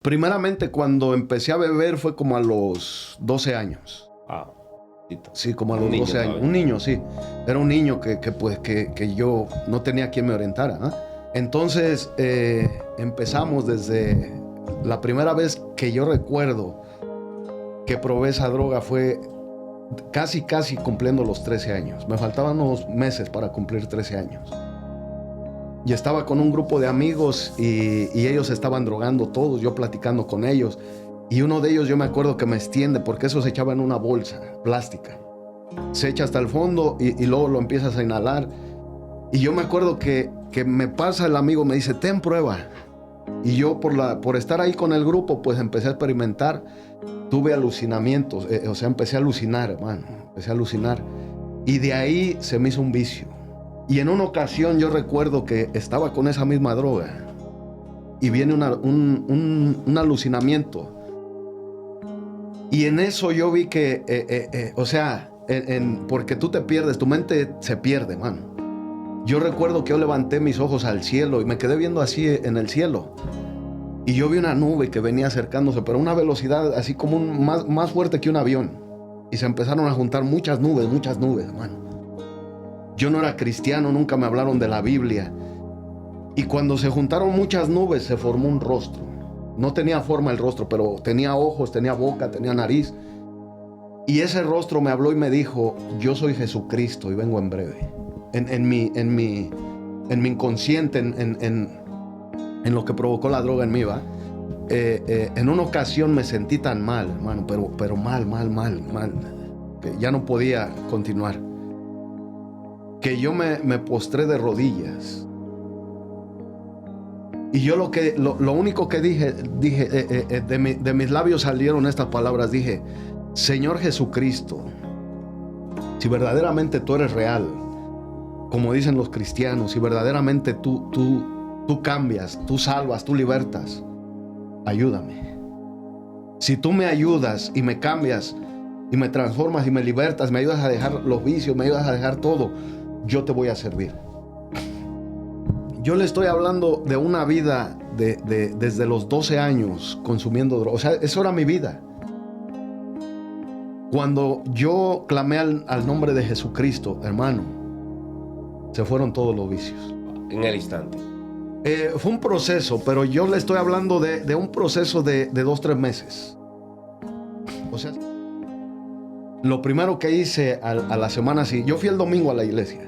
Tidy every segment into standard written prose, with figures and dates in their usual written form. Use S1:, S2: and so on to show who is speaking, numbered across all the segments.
S1: Primeramente, cuando empecé a beber fue como a los 12 años.
S2: Ah,
S1: sí, como a los 12 años. Un niño, sí. Era un niño que yo no tenía quien me orientara. ¿Eh? Entonces, empezamos desde la primera vez que yo recuerdo que probé esa droga fue casi cumpliendo los 13 años. Me faltaban unos meses para cumplir 13 años. Y estaba con un grupo de amigos y ellos estaban drogando todos, yo platicando con ellos. Y uno de ellos yo me acuerdo que me extiende, porque eso se echaba en una bolsa plástica. Se echa hasta el fondo y luego lo empiezas a inhalar. Y yo me acuerdo que me pasa el amigo, me dice, ten prueba. Y yo por estar ahí con el grupo, pues empecé a experimentar. Tuve alucinamientos, empecé a alucinar, hermano. Empecé a alucinar. Y de ahí se me hizo un vicio. Y en una ocasión yo recuerdo que estaba con esa misma droga y viene un alucinamiento. Y en eso yo vi que, porque tú te pierdes, tu mente se pierde, mano. Yo recuerdo que yo levanté mis ojos al cielo y me quedé viendo así en el cielo. Y yo vi una nube que venía acercándose, pero a una velocidad así como más fuerte que un avión. Y se empezaron a juntar muchas nubes, mano. Yo no era cristiano, nunca me hablaron de la Biblia. Y cuando se juntaron muchas nubes, se formó un rostro. No tenía forma el rostro, pero tenía ojos, tenía boca, tenía nariz. Y ese rostro me habló y me dijo, yo soy Jesucristo y vengo en breve. En mi inconsciente, en lo que provocó la droga en mí, ¿va? En una ocasión me sentí tan mal, hermano, pero mal, que ya no podía continuar. Que yo me postré de rodillas. Y yo lo único que dije de mis labios salieron estas palabras. Dije, Señor Jesucristo, si verdaderamente tú eres real, como dicen los cristianos, si verdaderamente tú cambias, tú salvas, tú libertas, ayúdame. Si tú me ayudas y me cambias y me transformas y me libertas, me ayudas a dejar los vicios, me ayudas a dejar todo, yo te voy a servir. Yo le estoy hablando de una vida desde los 12 años consumiendo droga. O sea, eso era mi vida. Cuando yo clamé al nombre de Jesucristo, hermano, se fueron todos los vicios.
S2: En el instante.
S1: Fue un proceso, pero yo le estoy hablando de un proceso de 2-3 meses. O sea, lo primero que hice a la semana, sí, yo fui el domingo a la iglesia.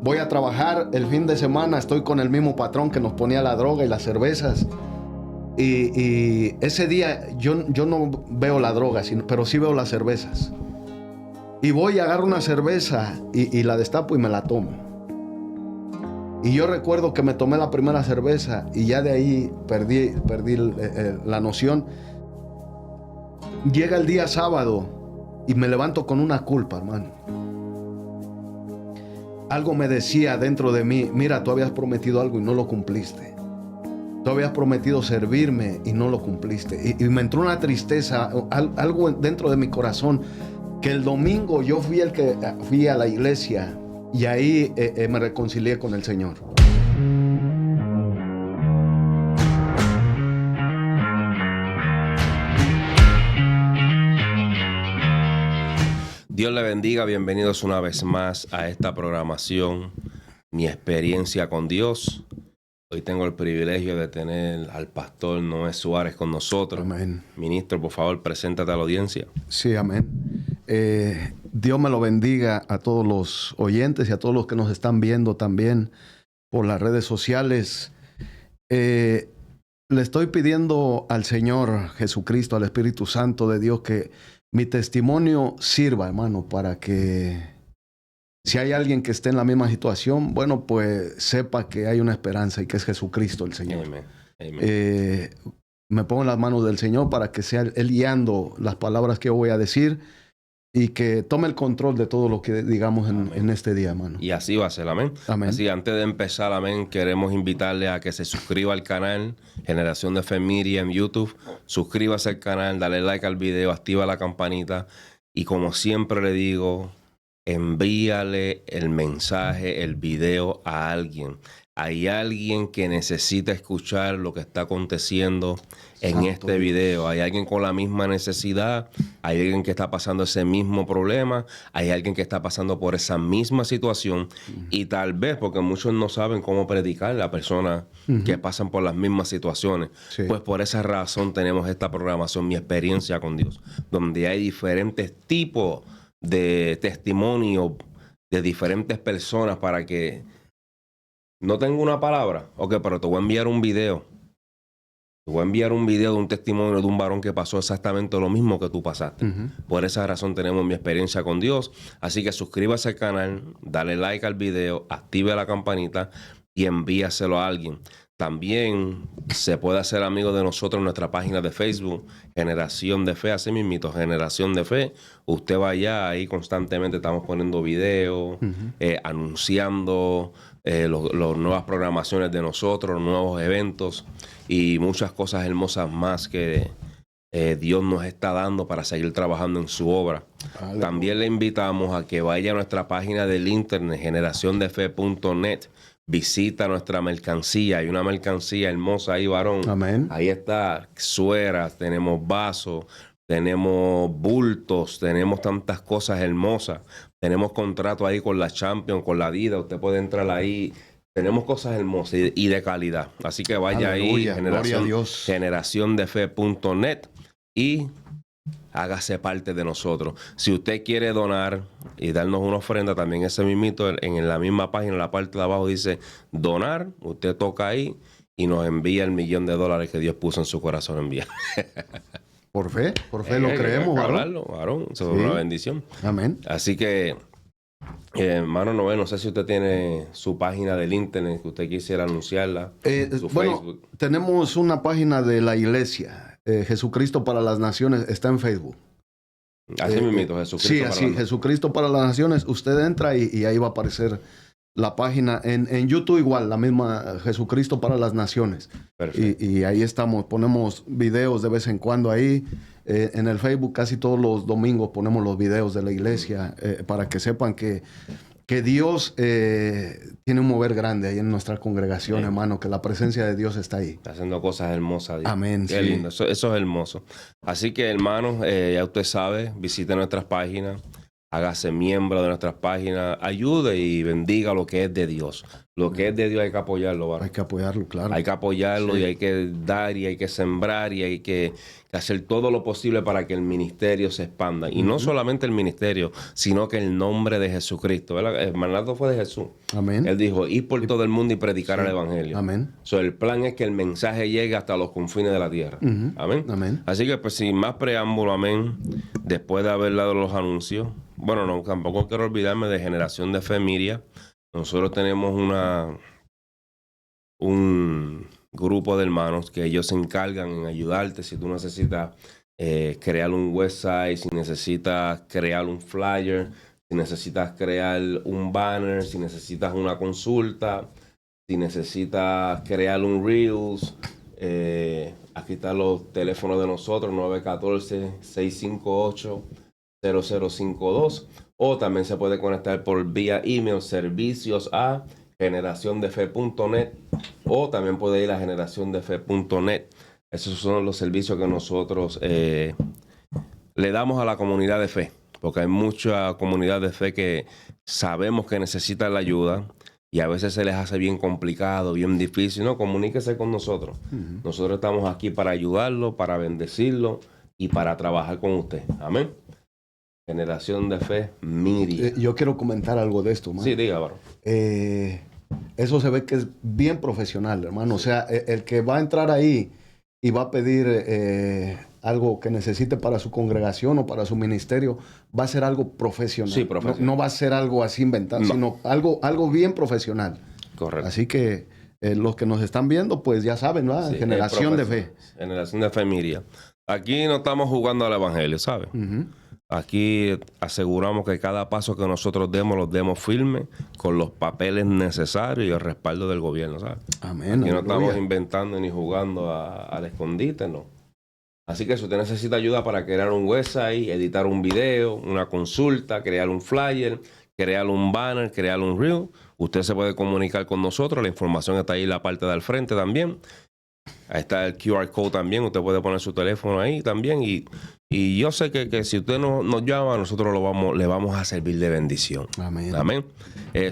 S1: Voy a trabajar el fin de semana, estoy con el mismo patrón que nos ponía la droga y las cervezas. Y ese día yo no veo la droga, pero sí veo las cervezas. Y voy y agarro una cerveza y la destapo y me la tomo. Y yo recuerdo que me tomé la primera cerveza y ya de ahí perdí la noción. Llega el día sábado y me levanto con una culpa, hermano. Algo me decía dentro de mí, mira, tú habías prometido algo y no lo cumpliste. Tú habías prometido servirme y no lo cumpliste. Y me entró una tristeza, algo dentro de mi corazón, que el domingo yo fui el que fui a la iglesia y ahí me reconcilié con el Señor.
S2: Dios le bendiga, bienvenidos una vez más a esta programación, Mi Experiencia con Dios. Hoy tengo el privilegio de tener al pastor Noé Suárez con nosotros.
S1: Amén.
S2: Ministro, por favor, preséntate a la audiencia.
S1: Sí, amén. Dios me lo bendiga a todos los oyentes y a todos los que nos están viendo también por las redes sociales. Le estoy pidiendo al Señor Jesucristo, al Espíritu Santo de Dios, que mi testimonio sirva, hermano, para que si hay alguien que esté en la misma situación, bueno, pues sepa que hay una esperanza y que es Jesucristo el Señor.
S2: Amén. Amén.
S1: Me pongo en las manos del Señor para que sea Él guiando las palabras que yo voy a decir y que tome el control de todo lo que digamos en este día, hermano.
S2: Y así va a ser, amén.
S1: Amén.
S2: Así, antes de empezar, amén, queremos invitarle a que se suscriba al canal Generación de Fe Media en YouTube. Suscríbase al canal, dale like al video, activa la campanita. Y como siempre le digo, envíale el mensaje, el video a alguien hay alguien que necesita escuchar lo que está aconteciendo en este video. Hay alguien con la misma necesidad, hay alguien que está pasando ese mismo problema, hay alguien que está pasando por esa misma situación y tal vez, porque muchos no saben cómo predicar a las personas que pasan por las mismas situaciones. Sí. Pues por esa razón tenemos esta programación, Mi Experiencia con Dios, donde hay diferentes tipos de testimonios de diferentes personas para que no tengo una palabra, ok, pero te voy a enviar un video. Te voy a enviar un video de un testimonio de un varón que pasó exactamente lo mismo que tú pasaste. Por esa razón tenemos Mi Experiencia con Dios. Así que suscríbase al canal, dale like al video, active la campanita y envíaselo a alguien. También se puede hacer amigo de nosotros en nuestra página de Facebook, Generación de Fe, así mismito, Generación de Fe. Usted va allá, ahí constantemente estamos poniendo videos, anunciando las nuevas programaciones de nosotros, nuevos eventos y muchas cosas hermosas más que Dios nos está dando para seguir trabajando en su obra. También le invitamos a que vaya a nuestra página del internet, generaciondefe.net. Visita nuestra mercancía. Hay una mercancía hermosa ahí, varón.
S1: Amén.
S2: Ahí está sueras, tenemos vasos, tenemos bultos, tenemos tantas cosas hermosas. Tenemos contrato ahí con la Champions, con la Adidas. Usted puede entrar ahí. Tenemos cosas hermosas y de calidad. Así que vaya ahí, generaciondefe.net y hágase parte de nosotros. Si usted quiere donar y darnos una ofrenda, también ese mismito en la misma página, en la parte de abajo dice donar. Usted toca ahí y nos envía el $1,000,000 que Dios puso en su corazón enviar.
S1: Por fe lo creemos,
S2: varón. Eso es una bendición.
S1: Amén.
S2: Así que, hermano Noé, no sé si usted tiene su página del internet que usted quisiera anunciarla.
S1: Su Facebook. Tenemos una página de la iglesia. Jesucristo para las Naciones está en Facebook.
S2: Así mismito, Jesucristo.
S1: Sí, así, Jesucristo para las Naciones. Usted entra y ahí va a aparecer la página. En YouTube igual, la misma Jesucristo para las Naciones. Y ahí estamos, ponemos videos de vez en cuando ahí. En el Facebook casi todos los domingos ponemos los videos de la iglesia para que sepan que Dios tiene un mover grande ahí en nuestra congregación, hermano, que la presencia de Dios está ahí.
S2: Está haciendo cosas hermosas. Dios.
S1: Amén.
S2: Qué lindo, eso es hermoso. Así que, hermanos, ya usted sabe, visite nuestras páginas, hágase miembro de nuestras páginas, ayude y bendiga lo que es de Dios. Lo que es de Dios hay que apoyarlo, ¿verdad?
S1: Hay que apoyarlo, claro.
S2: Hay que apoyarlo y hay que dar y hay que sembrar y hay que hacer todo lo posible para que el ministerio se expanda. Y no solamente el ministerio, sino que el nombre de Jesucristo. ¿Verdad? El mandato fue de Jesús.
S1: Amén.
S2: Él dijo, ir por todo el mundo y predicar el evangelio.
S1: Amén.
S2: El plan es que el mensaje llegue hasta los confines de la tierra. Amén.
S1: Amén.
S2: Así que, pues, sin más preámbulo, amén, después de haber dado los anuncios, bueno, no, tampoco quiero olvidarme de Generación de Fe Miria. Nosotros tenemos un grupo de hermanos que ellos se encargan en ayudarte si tú necesitas crear un website, si necesitas crear un flyer, si necesitas crear un banner, si necesitas una consulta, si necesitas crear un Reels. Aquí están los teléfonos de nosotros, 914-658-0052. O también se puede conectar por vía email, servicios a generaciondefe.net, o también puede ir a generaciondefe.net. Esos son los servicios que nosotros le damos a la comunidad de fe, porque hay mucha comunidad de fe que sabemos que necesita la ayuda y a veces se les hace bien complicado, bien difícil. No, comuníquese con nosotros. Nosotros estamos aquí para ayudarlo, para bendecirlo y para trabajar con usted. Amén. Generación de Fe Miria.
S1: Yo quiero comentar algo de esto, man.
S2: Sí, diga, varón.
S1: Eso se ve que es bien profesional, hermano. O sea, el que va a entrar ahí y va a pedir algo que necesite para su congregación o para su ministerio, va a ser algo profesional.
S2: Sí, profesional.
S1: No va a ser algo así inventado, sino algo bien profesional.
S2: Correcto.
S1: Así que los que nos están viendo, pues ya saben, ¿verdad? Sí, Generación de Fe.
S2: Generación de Fe Miria. Aquí no estamos jugando al evangelio, ¿sabes? Aquí aseguramos que cada paso que nosotros demos, los demos firmes, con los papeles necesarios y el respaldo del gobierno, ¿sabes?
S1: Amén.
S2: Aquí no estamos inventando ni jugando al escondite, no. Así que si usted necesita ayuda para crear un website, editar un video, una consulta, crear un flyer, crear un banner, crear un reel. Usted se puede comunicar con nosotros. La información está ahí en la parte del frente también. Ahí está el QR code también. Usted puede poner su teléfono ahí también. Y yo sé que si usted nos llama, nosotros le vamos a servir de bendición.
S1: Amén.
S2: Amén.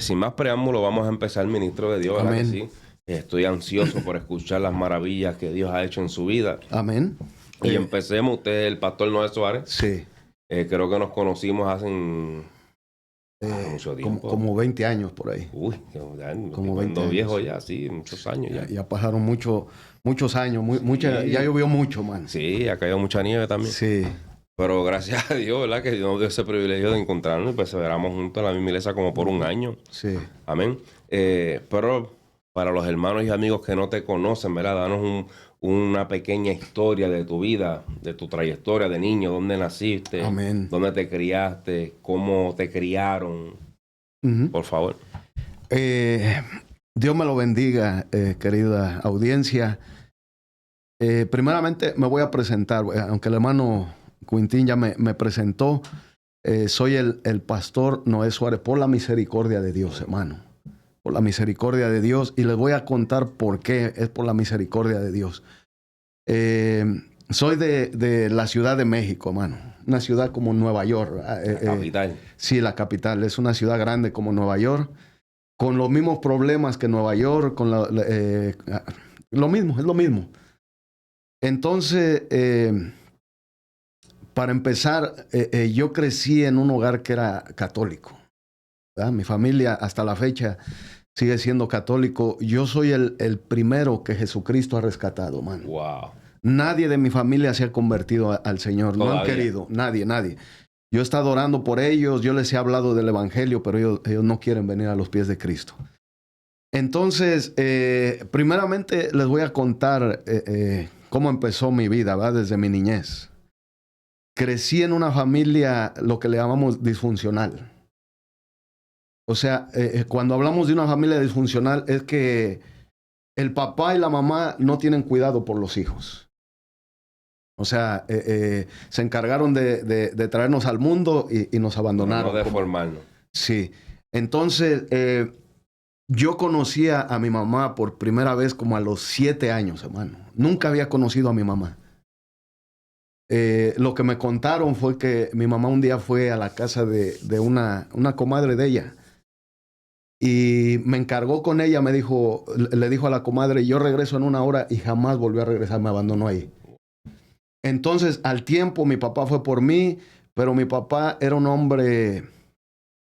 S2: Sin más preámbulo, vamos a empezar, ministro de Dios.
S1: Amén.
S2: Sí. Estoy ansioso por escuchar las maravillas que Dios ha hecho en su vida.
S1: Amén.
S2: Y empecemos. Usted es el pastor Noé Suárez.
S1: Sí.
S2: Creo que nos conocimos hace mucho tiempo.
S1: Como 20 años por ahí.
S2: Uy, ya,
S1: como 20 años.
S2: Viejo ya, sí, muchos años ya.
S1: Ya pasaron muchos años,
S2: Sí.
S1: ya llovió mucho, man.
S2: Sí, ha caído mucha nieve también.
S1: Sí.
S2: Pero gracias a Dios, ¿verdad? Que Dios nos dio ese privilegio de encontrarnos y perseveramos juntos en la misma iglesia como por un año.
S1: Sí.
S2: Amén. Pero para los hermanos y amigos que no te conocen, ¿verdad? Danos una pequeña historia de tu vida, de tu trayectoria de niño, dónde naciste,
S1: Amén.
S2: dónde te criaste, cómo te criaron. Por favor.
S1: Dios me lo bendiga, querida audiencia. Primeramente me voy a presentar, aunque el hermano Quintín ya me presentó. Soy el pastor Noé Suárez, por la misericordia de Dios, hermano. Por la misericordia de Dios. Y les voy a contar por qué es por la misericordia de Dios. Soy de la Ciudad de México, hermano. Una ciudad como Nueva York.
S2: La capital.
S1: Sí, la capital. Es una ciudad grande como Nueva York. Con los mismos problemas que Nueva York. Con lo mismo, es lo mismo. Entonces, para empezar, yo crecí en un hogar que era católico, ¿verdad? Mi familia hasta la fecha sigue siendo católico. Yo soy el primero que Jesucristo ha rescatado, mano.
S2: Wow.
S1: Nadie de mi familia se ha convertido al Señor.
S2: Todavía.
S1: No han querido. Nadie. Yo he estado orando por ellos. Yo les he hablado del Evangelio, pero ellos no quieren venir a los pies de Cristo. Entonces, primeramente les voy a contar cómo empezó mi vida, ¿verdad? Desde mi niñez. Crecí en una familia, lo que le llamamos disfuncional. O sea, cuando hablamos de una familia disfuncional es que el papá y la mamá no tienen cuidado por los hijos. O sea, se encargaron de traernos al mundo y nos abandonaron.
S2: No de formarnos.
S1: Sí. Entonces, yo conocí a mi mamá por primera vez como a los 7 años, hermano. Nunca había conocido a mi mamá. Lo que me contaron fue que mi mamá un día fue a la casa de una comadre de ella. Y me encargó con ella, le dijo a la comadre, yo regreso en 1 hora, y jamás volvió a regresar, me abandonó ahí. Entonces, al tiempo, mi papá fue por mí, pero mi papá era un hombre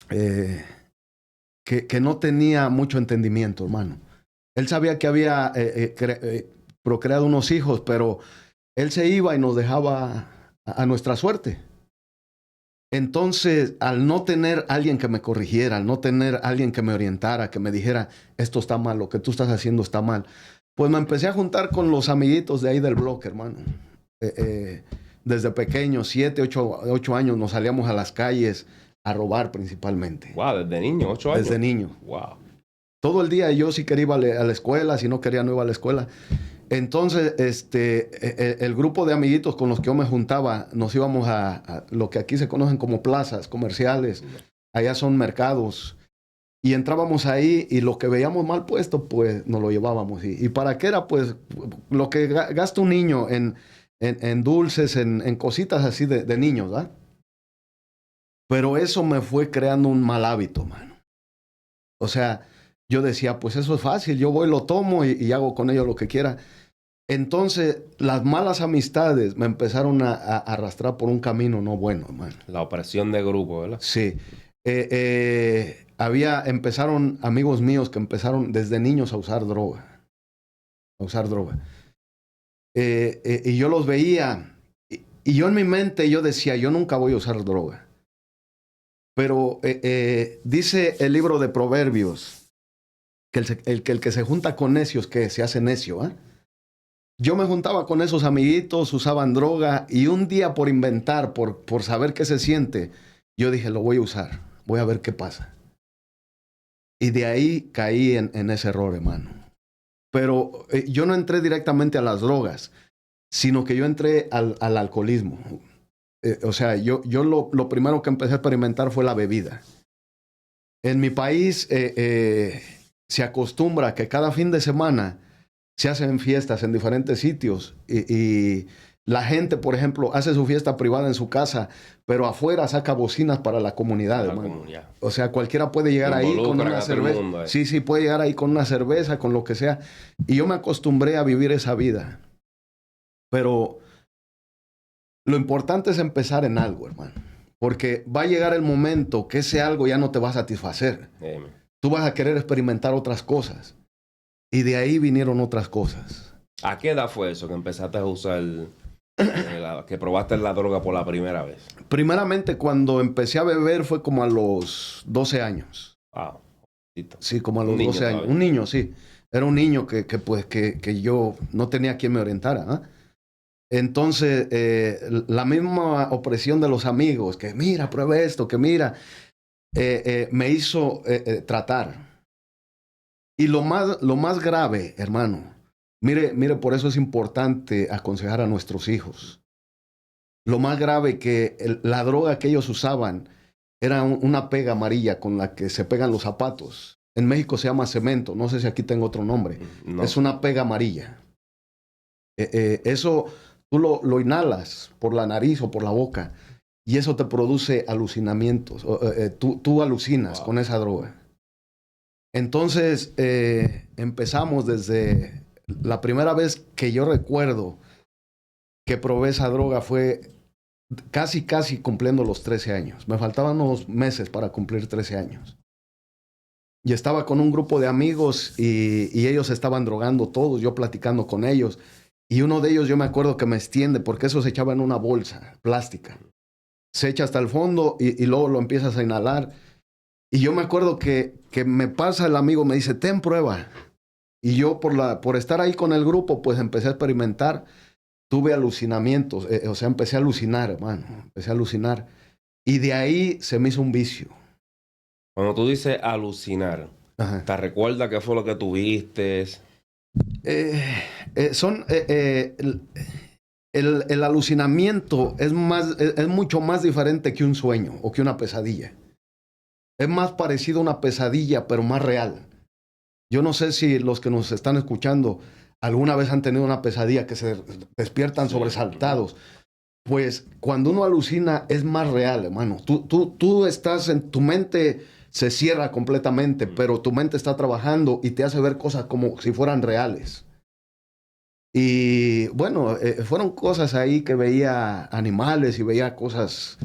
S1: que no tenía mucho entendimiento, hermano. Él sabía que había procreado unos hijos, pero él se iba y nos dejaba a nuestra suerte. Entonces, al no tener alguien que me corrigiera, al no tener alguien que me orientara, que me dijera, esto está mal, lo que tú estás haciendo está mal, pues me empecé a juntar con los amiguitos de ahí del bloque, hermano. Desde pequeño, 7, 8 años, nos salíamos a las calles a robar principalmente.
S2: Wow, desde niño, 8 años.
S1: Desde niño.
S2: Wow.
S1: Todo el día yo sí quería ir a la escuela, si no quería no iba a la escuela. Entonces, el grupo de amiguitos con los que yo me juntaba, nos íbamos a lo que aquí se conocen como plazas comerciales. Allá son mercados. Y entrábamos ahí y lo que veíamos mal puesto, pues nos lo llevábamos. ¿Y para qué era? Pues lo que gasta un niño en dulces, en cositas así de niños, ¿verdad? Pero eso me fue creando un mal hábito, mano. O sea, yo decía, pues eso es fácil, yo voy, lo tomo y hago con ello lo que quiera. Entonces, las malas amistades me empezaron a arrastrar por un camino no bueno, hermano.
S2: La opresión de grupo, ¿verdad?
S1: Sí. Empezaron amigos míos que empezaron desde niños a usar droga. Y yo los veía. Y yo en mi mente, yo decía, yo nunca voy a usar droga. Pero dice el libro de Proverbios que el que se junta con necios, que se hace necio, ¿eh? Yo me juntaba con esos amiguitos, usaban droga, y un día por inventar, por saber qué se siente, yo dije, lo voy a usar, voy a ver qué pasa. Y de ahí caí en ese error, hermano. Pero yo no entré directamente a las drogas, sino que yo entré al alcoholismo. O sea, yo lo primero que empecé a experimentar fue la bebida. En mi país se acostumbra que cada fin de semana se hacen fiestas en diferentes sitios y la gente, por ejemplo, hace su fiesta privada en su casa, pero afuera saca bocinas para la comunidad, hermano. O sea, cualquiera puede llegar ahí con una cerveza. Sí, sí, puede llegar ahí con una cerveza, con lo que sea. Y yo me acostumbré a vivir esa vida. Pero lo importante es empezar en algo, hermano. Porque va a llegar el momento que ese algo ya no te va a satisfacer.
S2: Amen.
S1: Tú vas a querer experimentar otras cosas. Y de ahí vinieron otras cosas.
S2: ¿A qué edad fue eso que empezaste a usar, que probaste la droga por la primera vez?
S1: Primeramente, cuando empecé a beber fue como a los 12 años.
S2: Wow.
S1: Sí, como a los 12 años. Un niño, sí. Era un niño que yo no tenía quien me orientara. ¿Eh? Entonces, la misma opresión de los amigos, que mira, prueba esto, que mira, me hizo tratar. Y lo más grave, hermano, mire, por eso es importante aconsejar a nuestros hijos. Lo más grave que la droga que ellos usaban era una pega amarilla con la que se pegan los zapatos. En México se llama cemento, no sé si aquí tengo otro nombre. No. Es una pega amarilla. Eso tú lo inhalas por la nariz o por la boca y eso te produce alucinamientos. Tú alucinas con esa droga. Entonces empezamos desde la primera vez que yo recuerdo que probé esa droga fue casi cumpliendo los 13 años. Me faltaban unos meses para cumplir 13 años. Y estaba con un grupo de amigos y ellos estaban drogando todos, yo platicando con ellos. Y uno de ellos yo me acuerdo que me extiende porque eso se echaba en una bolsa plástica. Se echa hasta el fondo y luego lo empiezas a inhalar. Y yo me acuerdo que me pasa el amigo, me dice, ten prueba. Y yo por estar ahí con el grupo, pues empecé a experimentar. Tuve alucinamientos, o sea, empecé a alucinar, hermano. Empecé a alucinar. Y de ahí se me hizo un vicio.
S2: Cuando tú dices alucinar, ajá, ¿te recuerdas qué fue lo que tuviste?
S1: El alucinamiento es mucho más diferente que un sueño o que una pesadilla. Es más parecido a una pesadilla, pero más real. Yo no sé si los que nos están escuchando alguna vez han tenido una pesadilla que se despiertan sobresaltados. Pues cuando uno alucina es más real, hermano. Tú estás en tu mente, se cierra completamente, pero tu mente está trabajando y te hace ver cosas como si fueran reales. Y bueno, fueron cosas ahí que veía animales y veía cosas.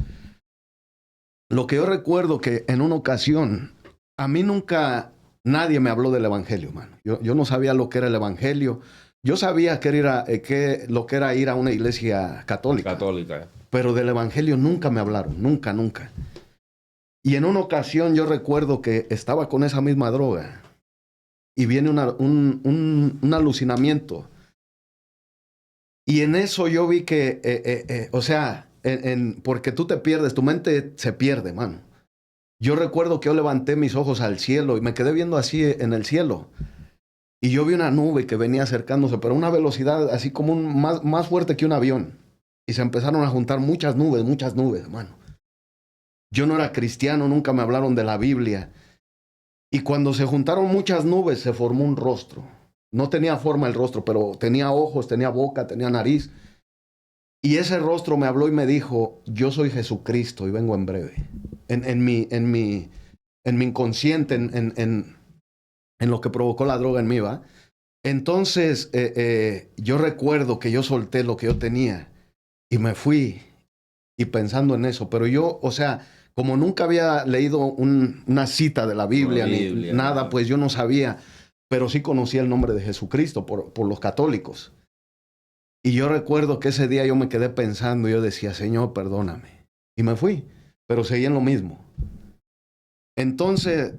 S1: Lo que yo recuerdo que en una ocasión, a mí nunca nadie me habló del evangelio, hermano. Yo no sabía lo que era el evangelio. Yo sabía lo que era ir a una iglesia católica. Pero del evangelio nunca me hablaron, nunca. Y en una ocasión yo recuerdo que estaba con esa misma droga y viene un alucinamiento. Y en eso yo vi que, o sea, porque tú te pierdes, tu mente se pierde, mano. Yo recuerdo que yo levanté mis ojos al cielo y me quedé viendo así en el cielo. Y yo vi una nube que venía acercándose, pero a una velocidad así como más fuerte que un avión. Y se empezaron a juntar muchas nubes, hermano. Yo no era cristiano, nunca me hablaron de la Biblia. Y cuando se juntaron muchas nubes, se formó un rostro. No tenía forma el rostro, pero tenía ojos, tenía boca, tenía nariz. Y ese rostro me habló y me dijo, yo soy Jesucristo y vengo en breve. En mi inconsciente, en lo que provocó la droga en mí, ¿va? Entonces, yo recuerdo que yo solté lo que yo tenía y me fui y pensando en eso. Pero yo, o sea, como nunca había leído una cita de la Biblia, ni nada, pues yo no sabía, pero sí conocía el nombre de Jesucristo por los católicos. Y yo recuerdo que ese día yo me quedé pensando, yo decía, Señor, perdóname. Y me fui, pero seguí en lo mismo. Entonces,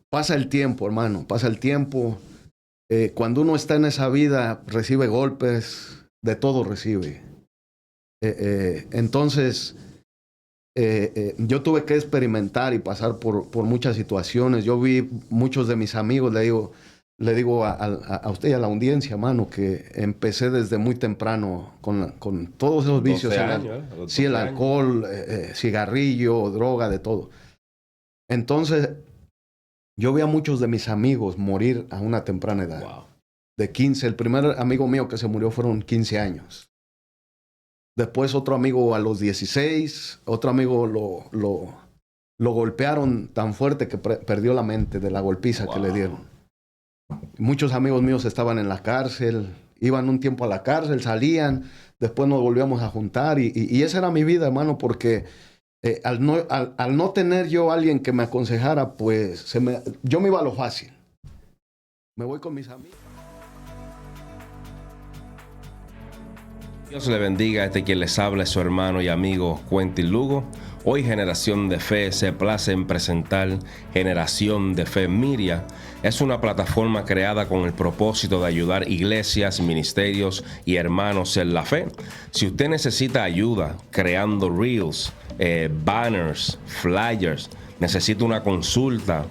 S1: pasa el tiempo, hermano, pasa el tiempo. Cuando uno está en esa vida, recibe golpes, de todo recibe. Entonces, yo tuve que experimentar y pasar por muchas situaciones. Yo vi muchos de mis amigos, le digo a usted y a la audiencia, mano, que empecé desde muy temprano con todos esos vicios. Sí, el alcohol, cigarrillo, droga, de todo. Entonces, yo vi a muchos de mis amigos morir a una temprana edad.
S2: Wow.
S1: De 15. El primer amigo mío que se murió fueron 15 años. Después otro amigo a los 16. Otro amigo lo golpearon tan fuerte que perdió la mente de la golpiza que le dieron. Muchos amigos míos estaban en la cárcel. Iban un tiempo a la cárcel, salían. Después nos volvíamos a juntar. Y esa era mi vida, hermano, porque al no tener yo a alguien que me aconsejara, pues yo me iba a lo fácil. Me voy con mis amigos.
S2: Dios le bendiga. Quien les habla es su hermano y amigo Quentin Lugo. Hoy Generación de Fe se place en presentar Generación de Fe Miria. Es una plataforma creada con el propósito de ayudar iglesias, ministerios y hermanos en la fe. Si usted necesita ayuda creando reels, banners, flyers, necesita una consulta,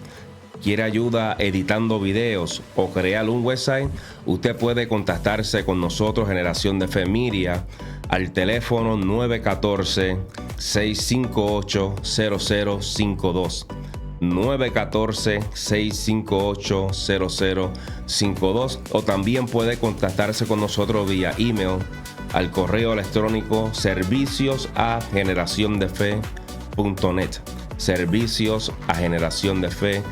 S2: quiere ayuda editando videos o crear un website, usted puede contactarse con nosotros, Generación de Fe Miria, al teléfono 914-658-0052. 914-658-0052, o también puede contactarse con nosotros vía email al correo electrónico servicios@generaciondefe.net. servicios@generaciondefe.net.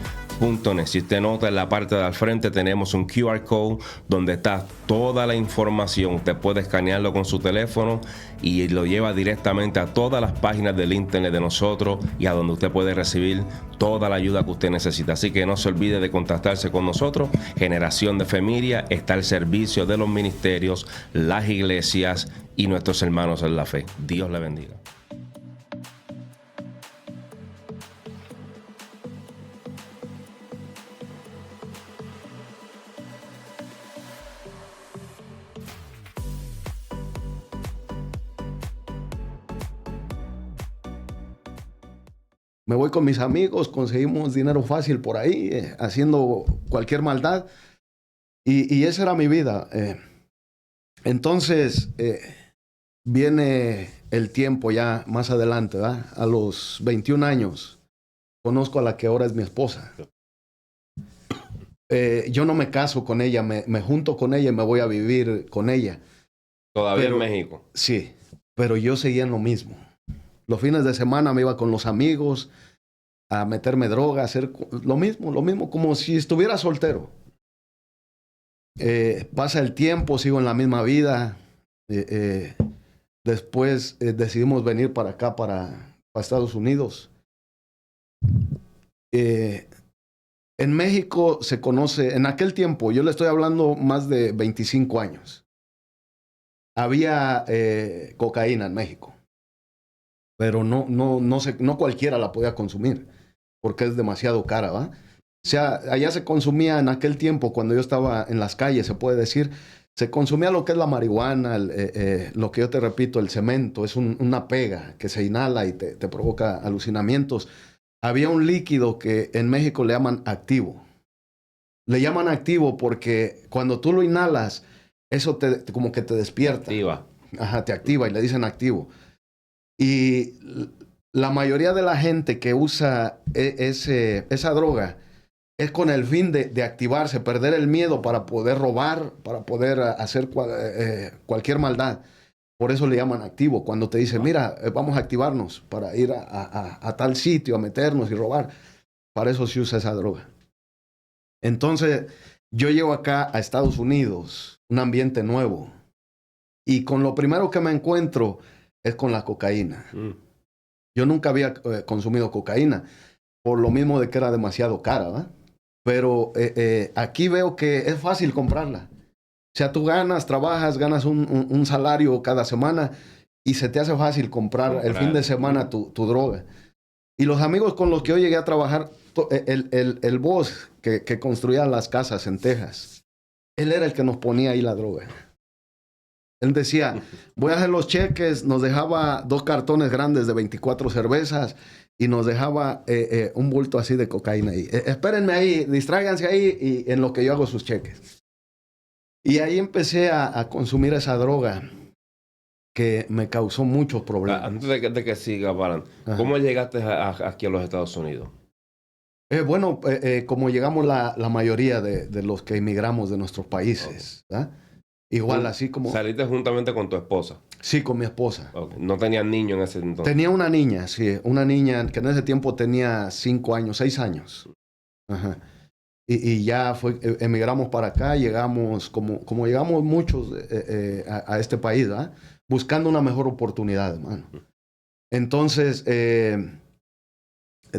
S2: Si usted nota, en la parte de al frente tenemos un QR code donde está toda la información. Usted puede escanearlo con su teléfono y lo lleva directamente a todas las páginas del internet de nosotros y a donde usted puede recibir toda la ayuda que usted necesita. Así que no se olvide de contactarse con nosotros. Generación de Fe Miria está al servicio de los ministerios, las iglesias y nuestros hermanos en la fe. Dios le bendiga.
S1: Me voy con mis amigos, conseguimos dinero fácil por ahí, haciendo cualquier maldad. Y esa era mi vida. Entonces, viene el tiempo ya más adelante, ¿verdad? A los 21 años, conozco a la que ahora es mi esposa. Yo no me caso con ella, me junto con ella y me voy a vivir con ella.
S2: ¿Todavía en México?
S1: Sí, pero yo seguía en lo mismo. Los fines de semana me iba con los amigos a meterme droga, a hacer lo mismo, como si estuviera soltero. Pasa el tiempo, sigo en la misma vida. Después decidimos venir para acá, para Estados Unidos. En México se conoce, en aquel tiempo, yo le estoy hablando más de 25 años, había cocaína en México. Pero no cualquiera la podía consumir, porque es demasiado cara, ¿va? O sea, allá se consumía en aquel tiempo, cuando yo estaba en las calles, se puede decir, se consumía lo que es la marihuana, lo que yo te repito, el cemento, es una pega que se inhala y te provoca alucinamientos. Había un líquido que en México le llaman activo. Le llaman activo porque cuando tú lo inhalas, eso como que te despierta.
S2: Activa.
S1: Ajá, te activa y le dicen activo. Y la mayoría de la gente que usa esa droga es con el fin de activarse, perder el miedo para poder robar, para poder hacer cualquier maldad. Por eso le llaman activo. Cuando te dicen, mira, vamos a activarnos para ir a tal sitio, a meternos y robar. Para eso se usa esa droga. Entonces, yo llego acá a Estados Unidos, un ambiente nuevo. Y con lo primero que me encuentro es con la cocaína. Yo nunca había consumido cocaína, por lo mismo de que era demasiado cara, ¿verdad? Pero aquí veo que es fácil comprarla. O sea, tú trabajas, ganas un salario cada semana y se te hace fácil comprar el fin de semana tu droga. Y los amigos con los que yo llegué a trabajar, el boss que construía las casas en Texas, él era el que nos ponía ahí la droga. Él decía, voy a hacer los cheques, nos dejaba 2 cartones grandes de 24 cervezas y nos dejaba un bulto así de cocaína ahí. Espérenme ahí, distráiganse ahí y en lo que yo hago sus cheques. Y ahí empecé a consumir esa droga que me causó muchos problemas.
S2: Antes de que siga, Balan, ¿cómo llegaste aquí a los Estados Unidos?
S1: Como llegamos la mayoría de los que emigramos de nuestros países, ¿verdad? Igual así como...
S2: ¿Saliste juntamente con tu esposa?
S1: Sí, con mi esposa.
S2: Okay. ¿No tenías niño en ese entonces?
S1: Tenía una niña, sí. Una niña que en ese tiempo tenía 5 años, 6 años. Ajá. Y ya emigramos para acá, llegamos, como llegamos muchos a este país, ¿verdad? Buscando una mejor oportunidad, hermano. Entonces,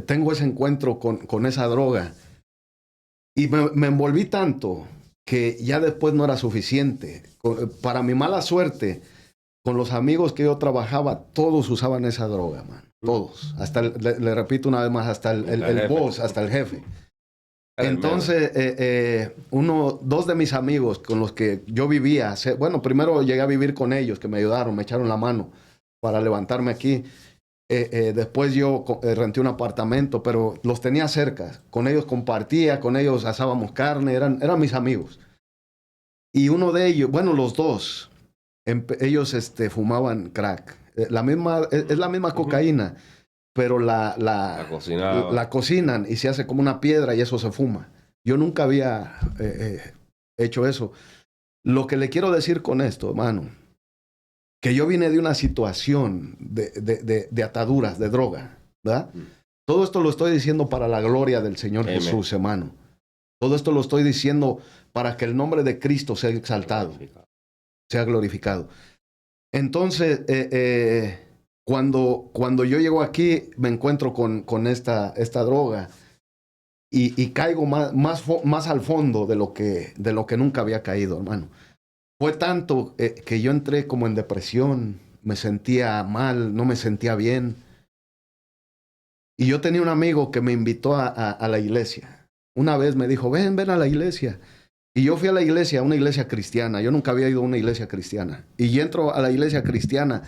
S1: tengo ese encuentro con esa droga. Y me envolví tanto que ya después no era suficiente. Para mi mala suerte, con los amigos que yo trabajaba, todos usaban esa droga, man. Todos. Hasta le repito una vez más, hasta el boss, hasta el jefe. Entonces, dos de mis amigos con los que yo vivía, primero llegué a vivir con ellos, que me ayudaron, me echaron la mano para levantarme aquí. Después yo renté un apartamento, pero los tenía cerca. Con ellos compartía, con ellos asábamos carne, eran mis amigos. Y uno de ellos, los dos, ellos fumaban crack. Es la misma cocaína, pero la cocinan y se hace como una piedra y eso se fuma. Yo nunca había hecho eso. Lo que le quiero decir con esto, hermano, que yo vine de una situación de ataduras, de droga, ¿verdad? Todo esto lo estoy diciendo para la gloria del Señor Jesús, hermano. Todo esto lo estoy diciendo para que el nombre de Cristo sea exaltado, sea glorificado. Entonces, cuando yo llego aquí, me encuentro con esta droga y caigo más al fondo de lo que nunca había caído, hermano. Fue tanto que yo entré como en depresión, me sentía mal, no me sentía bien. Y yo tenía un amigo que me invitó a la iglesia. Una vez me dijo, ven a la iglesia. Y yo fui a la iglesia, a una iglesia cristiana. Yo nunca había ido a una iglesia cristiana. Y entro a la iglesia cristiana,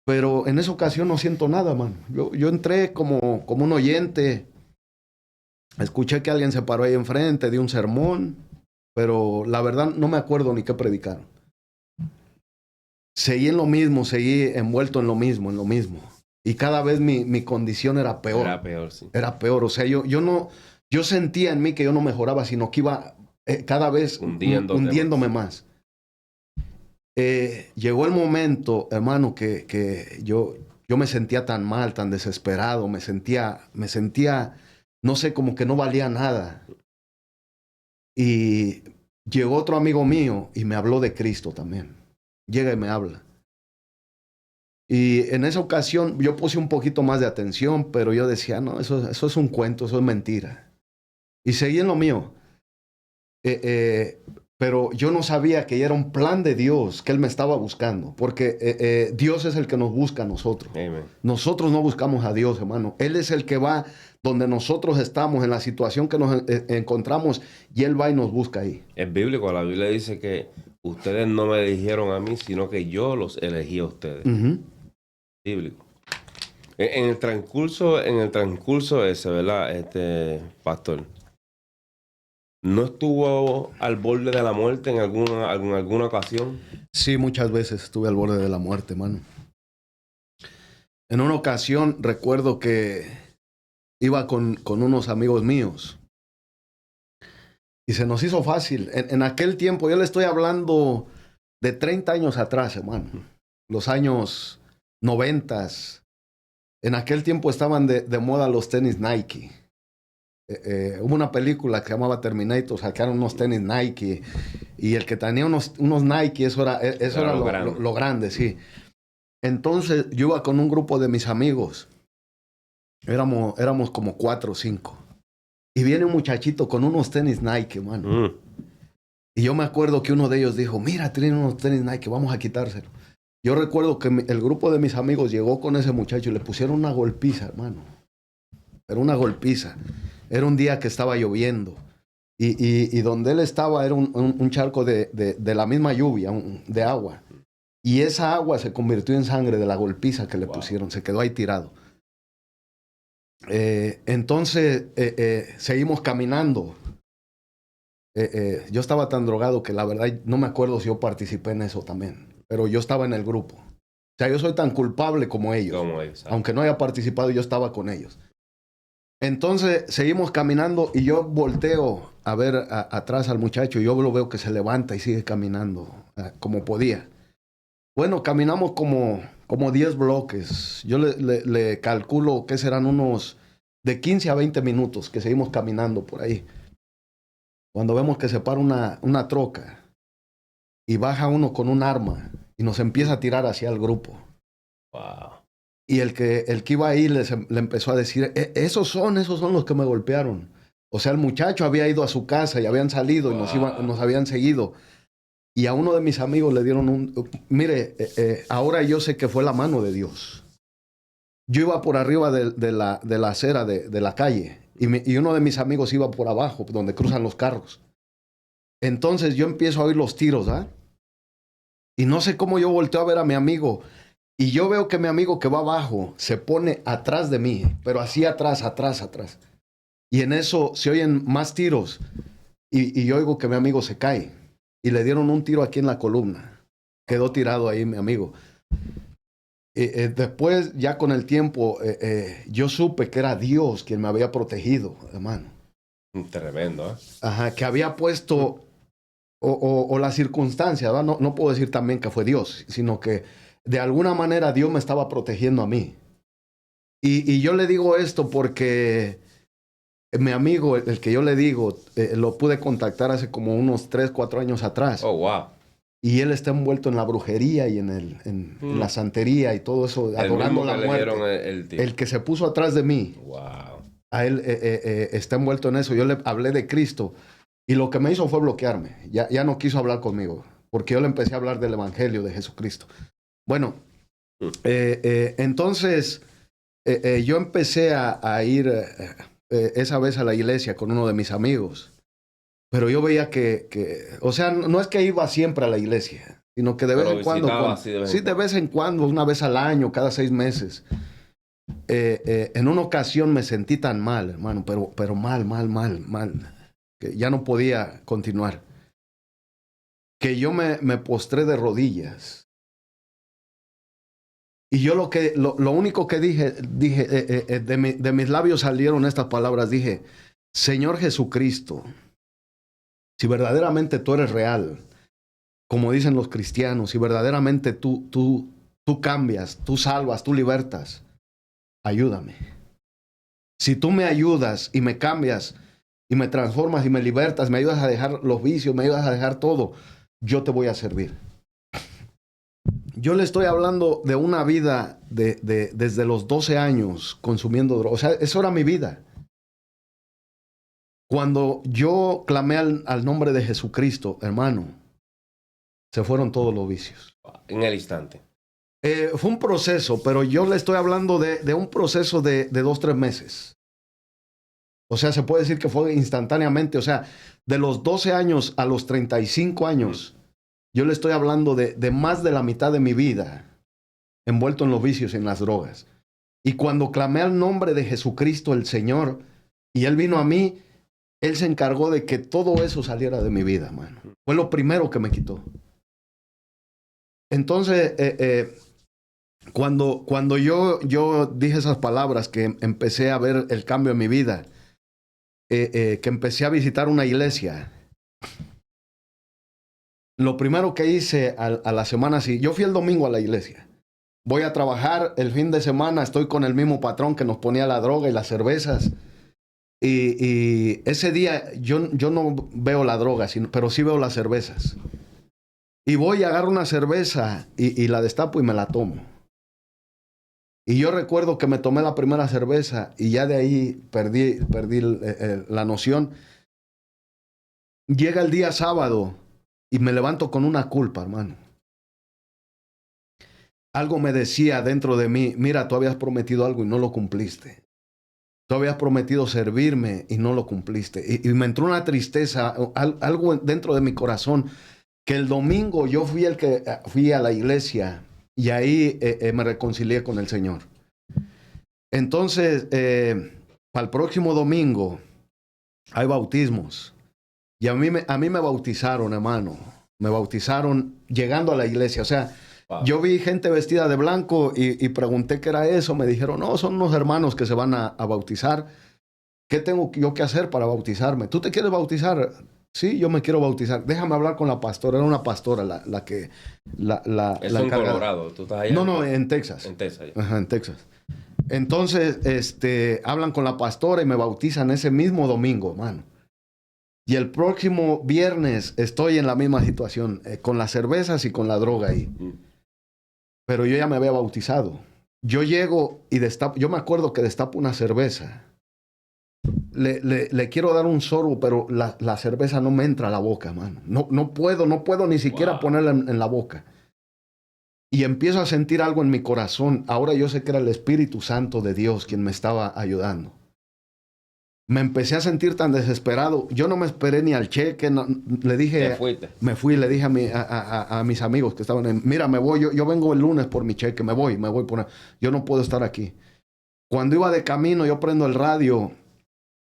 S1: pero en esa ocasión no siento nada, mano. Yo entré como un oyente. Escuché que alguien se paró ahí enfrente, dio un sermón, pero la verdad no me acuerdo ni qué predicaron. Seguí en lo mismo, seguí envuelto en lo mismo. Y cada vez mi condición era peor.
S2: Era peor, sí.
S1: Era peor. O sea, yo sentía en mí que yo no mejoraba, sino que iba cada vez hundiéndome más. Llegó el momento, hermano, que yo me sentía tan mal, tan desesperado, me sentía, no sé, como que no valía nada. Y llegó otro amigo mío y me habló de Cristo también. Llega y me habla. Y en esa ocasión yo puse un poquito más de atención, pero yo decía, no, eso es un cuento, eso es mentira. Y seguí en lo mío. Pero yo no sabía que era un plan de Dios, que Él me estaba buscando. Porque Dios es el que nos busca a nosotros.
S2: Amen.
S1: Nosotros no buscamos a Dios, hermano. Él es el que va donde nosotros estamos, en la situación que nos encontramos, y Él va y nos busca ahí.
S2: Es bíblico. La Biblia dice que ustedes no me eligieron a mí, sino que yo los elegí a ustedes. Bíblico. En el transcurso ese, ¿verdad? Pastor, ¿no estuvo al borde de la muerte en alguna ocasión?
S1: Sí, muchas veces estuve al borde de la muerte, hermano. En una ocasión recuerdo que iba con unos amigos míos y se nos hizo fácil. En aquel tiempo, yo le estoy hablando de 30 años atrás, hermano. Los años 90. En aquel tiempo estaban de moda los tenis Nike. Hubo una película que se llamaba Terminator, sacaron unos tenis Nike y el que tenía unos Nike, eso era lo grande, sí. Entonces yo iba con un grupo de mis amigos, éramos como 4 o 5, y viene un muchachito con unos tenis Nike, mano. Y yo me acuerdo que uno de ellos dijo, mira, tienen unos tenis Nike, vamos a quitárselo. Yo recuerdo que el grupo de mis amigos llegó con ese muchacho y le pusieron una golpiza, hermano. Era una golpiza. Era un día que estaba lloviendo. Y donde él estaba era un charco de la misma lluvia, de agua. Y esa agua se convirtió en sangre de la golpiza que le pusieron. Se quedó ahí tirado. Entonces, seguimos caminando. Yo estaba tan drogado que la verdad no me acuerdo si yo participé en eso también. Pero yo estaba en el grupo. O sea, yo soy tan culpable como ellos. Aunque no haya participado, yo estaba con ellos. Entonces seguimos caminando y yo volteo a ver atrás al muchacho y yo lo veo que se levanta y sigue caminando como podía. Bueno, caminamos como 10 bloques. Yo le calculo que serán unos de 15 a 20 minutos que seguimos caminando por ahí. Cuando vemos que se para una troca y baja uno con un arma y nos empieza a tirar hacia el grupo.
S2: Wow.
S1: Y el que iba ahí le empezó a decir, esos son los que me golpearon. O sea, el muchacho había ido a su casa y habían salido y nos habían seguido. Y a uno de mis amigos le dieron mire, ahora yo sé que fue la mano de Dios. Yo iba por arriba de la acera de la calle y uno de mis amigos iba por abajo, donde cruzan los carros. Entonces yo empiezo a oír los tiros, ¿ah? Y no sé cómo yo volteo a ver a mi amigo. Y yo veo que mi amigo que va abajo se pone atrás de mí, pero así atrás. Y en eso se oyen más tiros. Y yo oigo que mi amigo se cae. Y le dieron un tiro aquí en la columna. Quedó tirado ahí mi amigo. Después, ya con el tiempo, yo supe que era Dios quien me había protegido, hermano.
S2: Tremendo, ¿eh?
S1: Ajá, que había puesto, o la circunstancia, ¿verdad? No puedo decir también que fue Dios, sino que de alguna manera Dios me estaba protegiendo a mí. Y yo le digo esto porque mi amigo, el que yo le digo, lo pude contactar hace como unos 3, 4 años atrás.
S2: Oh, wow.
S1: Y él está envuelto en la brujería y en la santería y todo eso, adorando la muerte. El que se puso atrás de mí.
S2: Wow.
S1: A él está envuelto en eso. Yo le hablé de Cristo y lo que me hizo fue bloquearme. Ya no quiso hablar conmigo porque yo le empecé a hablar del Evangelio de Jesucristo. Bueno, entonces yo empecé a ir esa vez a la iglesia con uno de mis amigos, pero yo veía o sea, no es que iba siempre a la iglesia, sino que de vez en cuando, sí, de vez en cuando, una vez al año, cada 6 meses. En una ocasión me sentí tan mal, hermano, pero mal, que ya no podía continuar, que yo me postré de rodillas. Y yo lo único que dije de mis labios salieron estas palabras. Dije, Señor Jesucristo, si verdaderamente tú eres real, como dicen los cristianos, si verdaderamente tú cambias, tú salvas, tú libertas, ayúdame. Si tú me ayudas y me cambias y me transformas y me libertas, me ayudas a dejar los vicios, me ayudas a dejar todo, yo te voy a servir. Yo le estoy hablando de una vida desde los 12 años consumiendo drogas. O sea, eso era mi vida. Cuando yo clamé al nombre de Jesucristo, hermano, se fueron todos los vicios.
S2: En el instante.
S1: Fue un proceso, pero yo le estoy hablando de un proceso de 2, 3 meses. O sea, se puede decir que fue instantáneamente. O sea, de los 12 años a los 35 años... Yo le estoy hablando de más de la mitad de mi vida envuelto en los vicios y en las drogas. Y cuando clamé al nombre de Jesucristo el Señor y Él vino a mí, Él se encargó de que todo eso saliera de mi vida, hermano. Fue lo primero que me quitó. Entonces, cuando yo dije esas palabras, que empecé a ver el cambio en mi vida, que empecé a visitar una iglesia, lo primero que hice a la semana, sí, yo fui el domingo a la iglesia. Voy a trabajar el fin de semana, estoy con el mismo patrón que nos ponía la droga y las cervezas. Y ese día yo no veo la droga, pero sí veo las cervezas. Y voy y agarro una cerveza y la destapo y me la tomo. Y yo recuerdo que me tomé la primera cerveza y ya de ahí perdí la noción. Llega el día sábado y me levanto con una culpa, hermano. Algo me decía dentro de mí, mira, tú habías prometido algo y no lo cumpliste. Tú habías prometido servirme y no lo cumpliste. Y me entró una tristeza, algo dentro de mi corazón, que el domingo yo fui el que fui a la iglesia y ahí me reconcilié con el Señor. Entonces, para el próximo domingo hay bautismos. Y a mí me bautizaron, hermano. Me bautizaron llegando a la iglesia. O sea, wow. Yo vi gente vestida de blanco y pregunté qué era eso. Me dijeron, no, son unos hermanos que se van a bautizar. ¿qué tengo yo que hacer para bautizarme? ¿Tú te quieres bautizar? Sí, yo me quiero bautizar. Déjame hablar con la pastora. Era una pastora la que...
S2: Eso en Colorado. ¿Tú estás allá?
S1: No, en Texas.
S2: En Texas.
S1: Ajá, en Texas. Entonces, hablan con la pastora y me bautizan ese mismo domingo, hermano. Y el próximo viernes estoy en la misma situación, con las cervezas y con la droga ahí. Pero yo ya me había bautizado. Yo llego y destapo, yo me acuerdo que destapo una cerveza. Le quiero dar un sorbo, pero la cerveza no me entra a la boca, mano. No puedo ni siquiera ponerla en la boca. Y empiezo a sentir algo en mi corazón. Ahora yo sé que era el Espíritu Santo de Dios quien me estaba ayudando. Me empecé a sentir tan desesperado. Yo no me esperé ni al cheque. Le dije... Me fui, le dije a mis amigos que estaban en... Mira, me voy. Yo vengo el lunes por mi cheque. Me voy por... Yo no puedo estar aquí. Cuando iba de camino, yo prendo el radio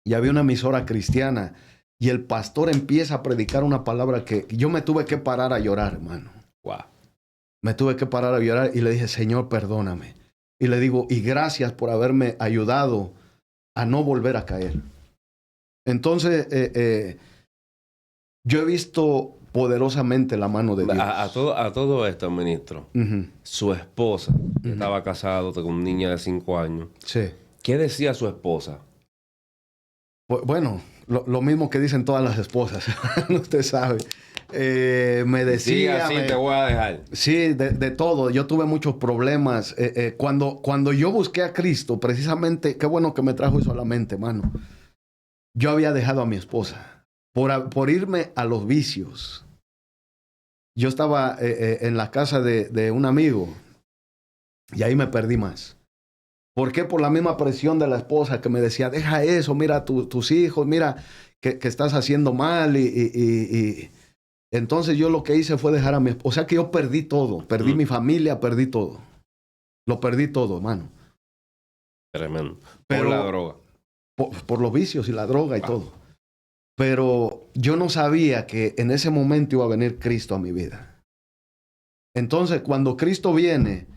S1: y había una emisora cristiana. Y el pastor empieza a predicar una palabra que yo me tuve que parar a llorar, hermano.
S2: Wow.
S1: Me tuve que parar a llorar y le dije, Señor, perdóname. Y le digo, y gracias por haberme ayudado a no volver a caer. Entonces, yo he visto poderosamente la mano de Dios.
S2: A todo esto, ministro, su esposa, estaba casado con una niña de 5 años.
S1: Sí.
S2: ¿Qué decía su esposa?
S1: Bueno, lo mismo que dicen todas las esposas. Usted sabe. Me decía...
S2: Sí, así te voy a dejar.
S1: Sí, de todo. Yo tuve muchos problemas. Cuando yo busqué a Cristo, precisamente, qué bueno que me trajo eso a la mente, mano. Yo había dejado a mi esposa por irme a los vicios. Yo estaba en la casa de un amigo y ahí me perdí más. ¿Por qué? Por la misma presión de la esposa que me decía, deja eso, mira tus hijos, mira que estás haciendo mal y entonces yo lo que hice fue dejar a mi esposa. O sea que yo perdí todo. Perdí mi familia, perdí todo. Lo perdí todo, hermano.
S2: Tremendo.
S1: Pero,
S2: por la droga.
S1: Por los vicios y la droga y todo. Pero yo no sabía que en ese momento iba a venir Cristo a mi vida. Entonces, cuando Cristo viene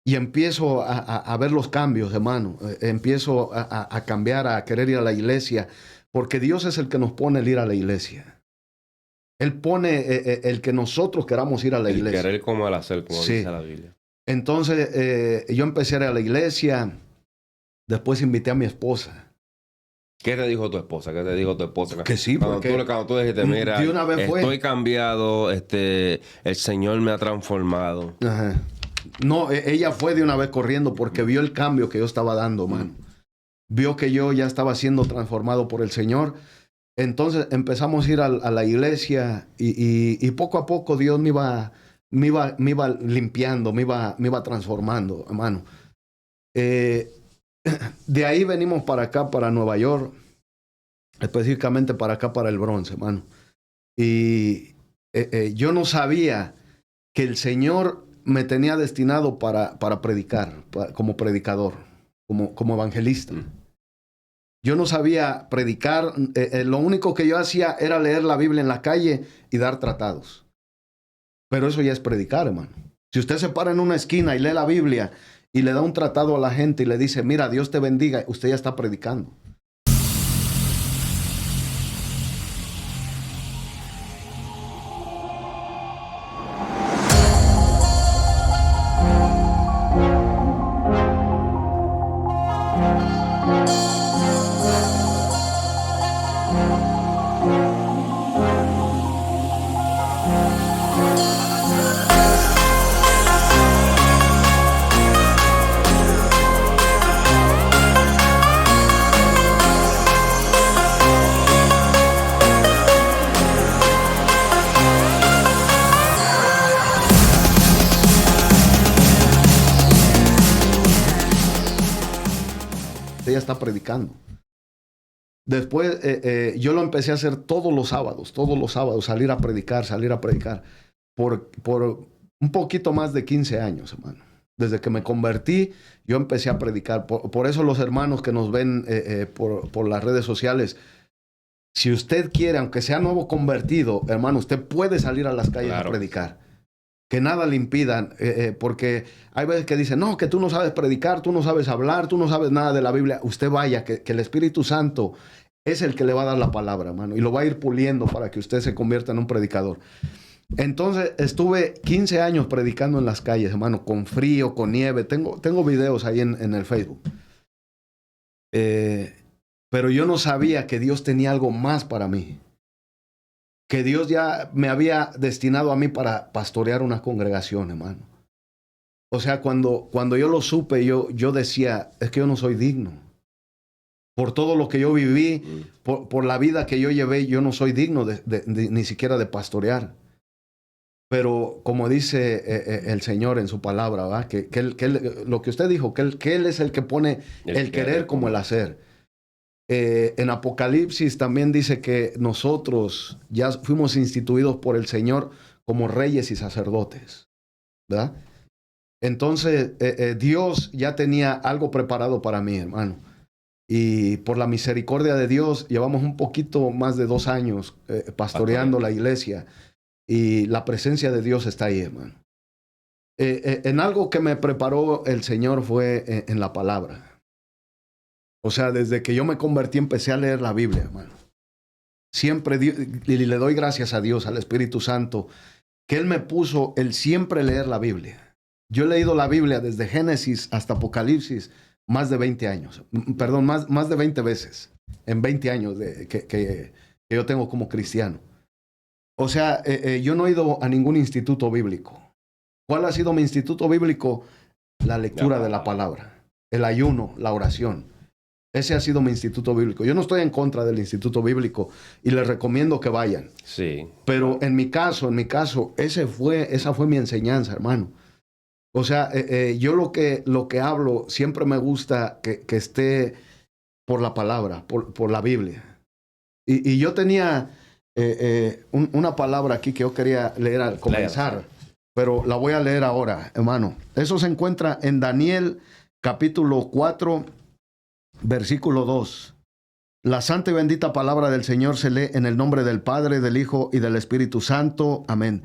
S1: y empiezo a ver los cambios, hermano, empiezo a cambiar, a querer ir a la iglesia, porque Dios es el que nos pone el ir a la iglesia. Él pone el que nosotros queramos ir a la iglesia.
S2: El querer como el hacer, como dice la Biblia.
S1: Entonces, yo empecé a ir a la iglesia. Después invité a mi esposa.
S2: ¿Qué te dijo tu esposa? ¿Qué te dijo tu esposa?
S1: Que sí, porque...
S2: Cuando tú dijiste, mira,
S1: de una vez
S2: estoy cambiado, el Señor me ha transformado.
S1: Ajá. No, ella fue de una vez corriendo porque vio el cambio que yo estaba dando, mano. Vio que yo ya estaba siendo transformado por el Señor. Entonces empezamos a ir a la iglesia y poco a poco Dios me iba limpiando, me iba transformando, hermano. De ahí venimos para acá, para Nueva York, específicamente para acá, para el Bronx, hermano. Y yo no sabía que el Señor me tenía destinado para predicar, como predicador, como evangelista. Yo no sabía predicar. Lo único que yo hacía era leer la Biblia en la calle y dar tratados. Pero eso ya es predicar, hermano. Si usted se para en una esquina y lee la Biblia y le da un tratado a la gente y le dice, mira, Dios te bendiga, usted ya está predicando. Ella está predicando. Después yo lo empecé a hacer todos los sábados, salir a predicar, por un poquito más de 15 años, hermano. Desde que me convertí, yo empecé a predicar. Por eso los hermanos que nos ven por las redes sociales, si usted quiere, aunque sea nuevo convertido, hermano, usted puede salir a las calles a predicar. que nada le impidan, porque hay veces que dicen, no, que tú no sabes predicar, tú no sabes hablar, tú no sabes nada de la Biblia. Usted vaya, que el Espíritu Santo es el que le va a dar la palabra, hermano, y lo va a ir puliendo para que usted se convierta en un predicador. Entonces estuve 15 años predicando en las calles, hermano, con frío, con nieve. Tengo videos ahí en el Facebook. Pero yo no sabía que Dios tenía algo más para mí. Que Dios ya me había destinado a mí para pastorear una congregación, hermano. O sea, cuando yo lo supe, yo decía, es que yo no soy digno. Por todo lo que yo viví, por la vida que yo llevé, yo no soy digno ni siquiera de pastorear. Pero como dice el Señor en su palabra, ¿verdad? Que lo que usted dijo, que él es el que pone el querer como el hacer. En Apocalipsis también dice que nosotros ya fuimos instituidos por el Señor como reyes y sacerdotes, ¿verdad? Entonces, Dios ya tenía algo preparado para mí, hermano. Y por la misericordia de Dios, llevamos un poquito más de 2 años pastoreando la iglesia. Y la presencia de Dios está ahí, hermano. En algo que me preparó el Señor fue en la palabra. O sea, desde que yo me convertí empecé a leer la Biblia, hermano. Siempre, y le doy gracias a Dios, al Espíritu Santo, que Él me puso el siempre leer la Biblia. Yo he leído la Biblia desde Génesis hasta Apocalipsis más de 20 años. Perdón, más de 20 veces. En 20 años que yo tengo como cristiano. O sea, yo no he ido a ningún instituto bíblico. ¿Cuál ha sido mi instituto bíblico? La lectura de la palabra, el ayuno, la oración. Ese ha sido mi instituto bíblico. Yo no estoy en contra del instituto bíblico y les recomiendo que vayan.
S2: Sí.
S1: Pero en mi caso, esa fue mi enseñanza, hermano. O sea, yo lo que hablo siempre me gusta que esté por la palabra, por la Biblia. Y yo tenía una palabra aquí que yo quería leer al comenzar, pero la voy a leer ahora, hermano. Eso se encuentra en Daniel capítulo 4, versículo 2. La santa y bendita palabra del Señor se lee en el nombre del Padre, del Hijo y del Espíritu Santo. Amén.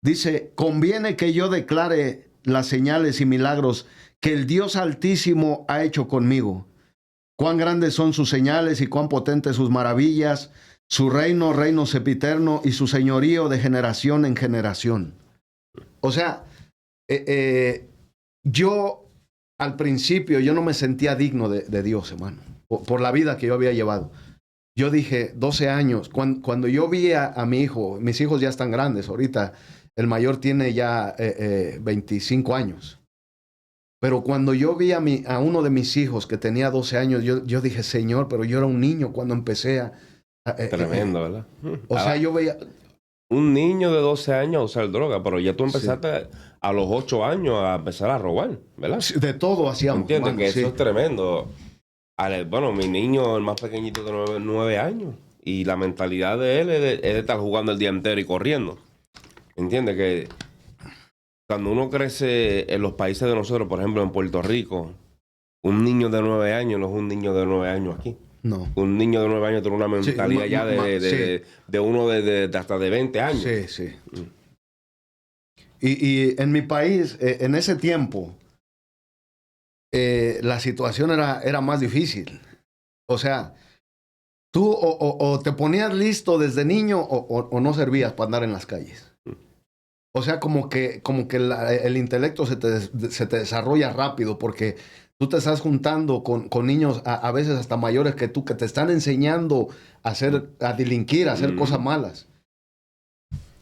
S1: Dice, conviene que yo declare las señales y milagros que el Dios Altísimo ha hecho conmigo. Cuán grandes son sus señales y cuán potentes sus maravillas. Su reino sempiterno y su señorío de generación en generación. O sea, yo al principio yo no me sentía digno de Dios, hermano, por la vida que yo había llevado. Yo dije, 12 años, cuando yo vi a mi hijo, mis hijos ya están grandes, ahorita el mayor tiene ya 25 años. Pero cuando yo vi a uno de mis hijos que tenía 12 años, yo dije, Señor, pero yo era un niño cuando empecé a...
S2: Tremendo, ¿verdad?
S1: O sea, yo veía...
S2: Un niño de 12 años a usar droga, pero ya tú empezaste a los 8 años a empezar a robar, ¿verdad?
S1: De todo hacíamos.
S2: ¿Entiendes? Hermano, que eso es tremendo. Bueno, mi niño, el más pequeñito de 9 años, y la mentalidad de él es de estar jugando el día entero y corriendo. ¿Entiendes? Que cuando uno crece en los países de nosotros, por ejemplo en Puerto Rico, un niño de 9 años no es un niño de 9 años aquí. No. Un niño de 9 años tiene una mentalidad ya de uno de hasta de 20 años.
S1: Sí, sí. Y en mi país, en ese tiempo, la situación era más difícil. O sea, tú o te ponías listo desde niño o no servías para andar en las calles. O sea, como que el intelecto se te desarrolla rápido porque tú te estás juntando con niños a veces hasta mayores que tú, que te están enseñando a delinquir, a hacer cosas malas.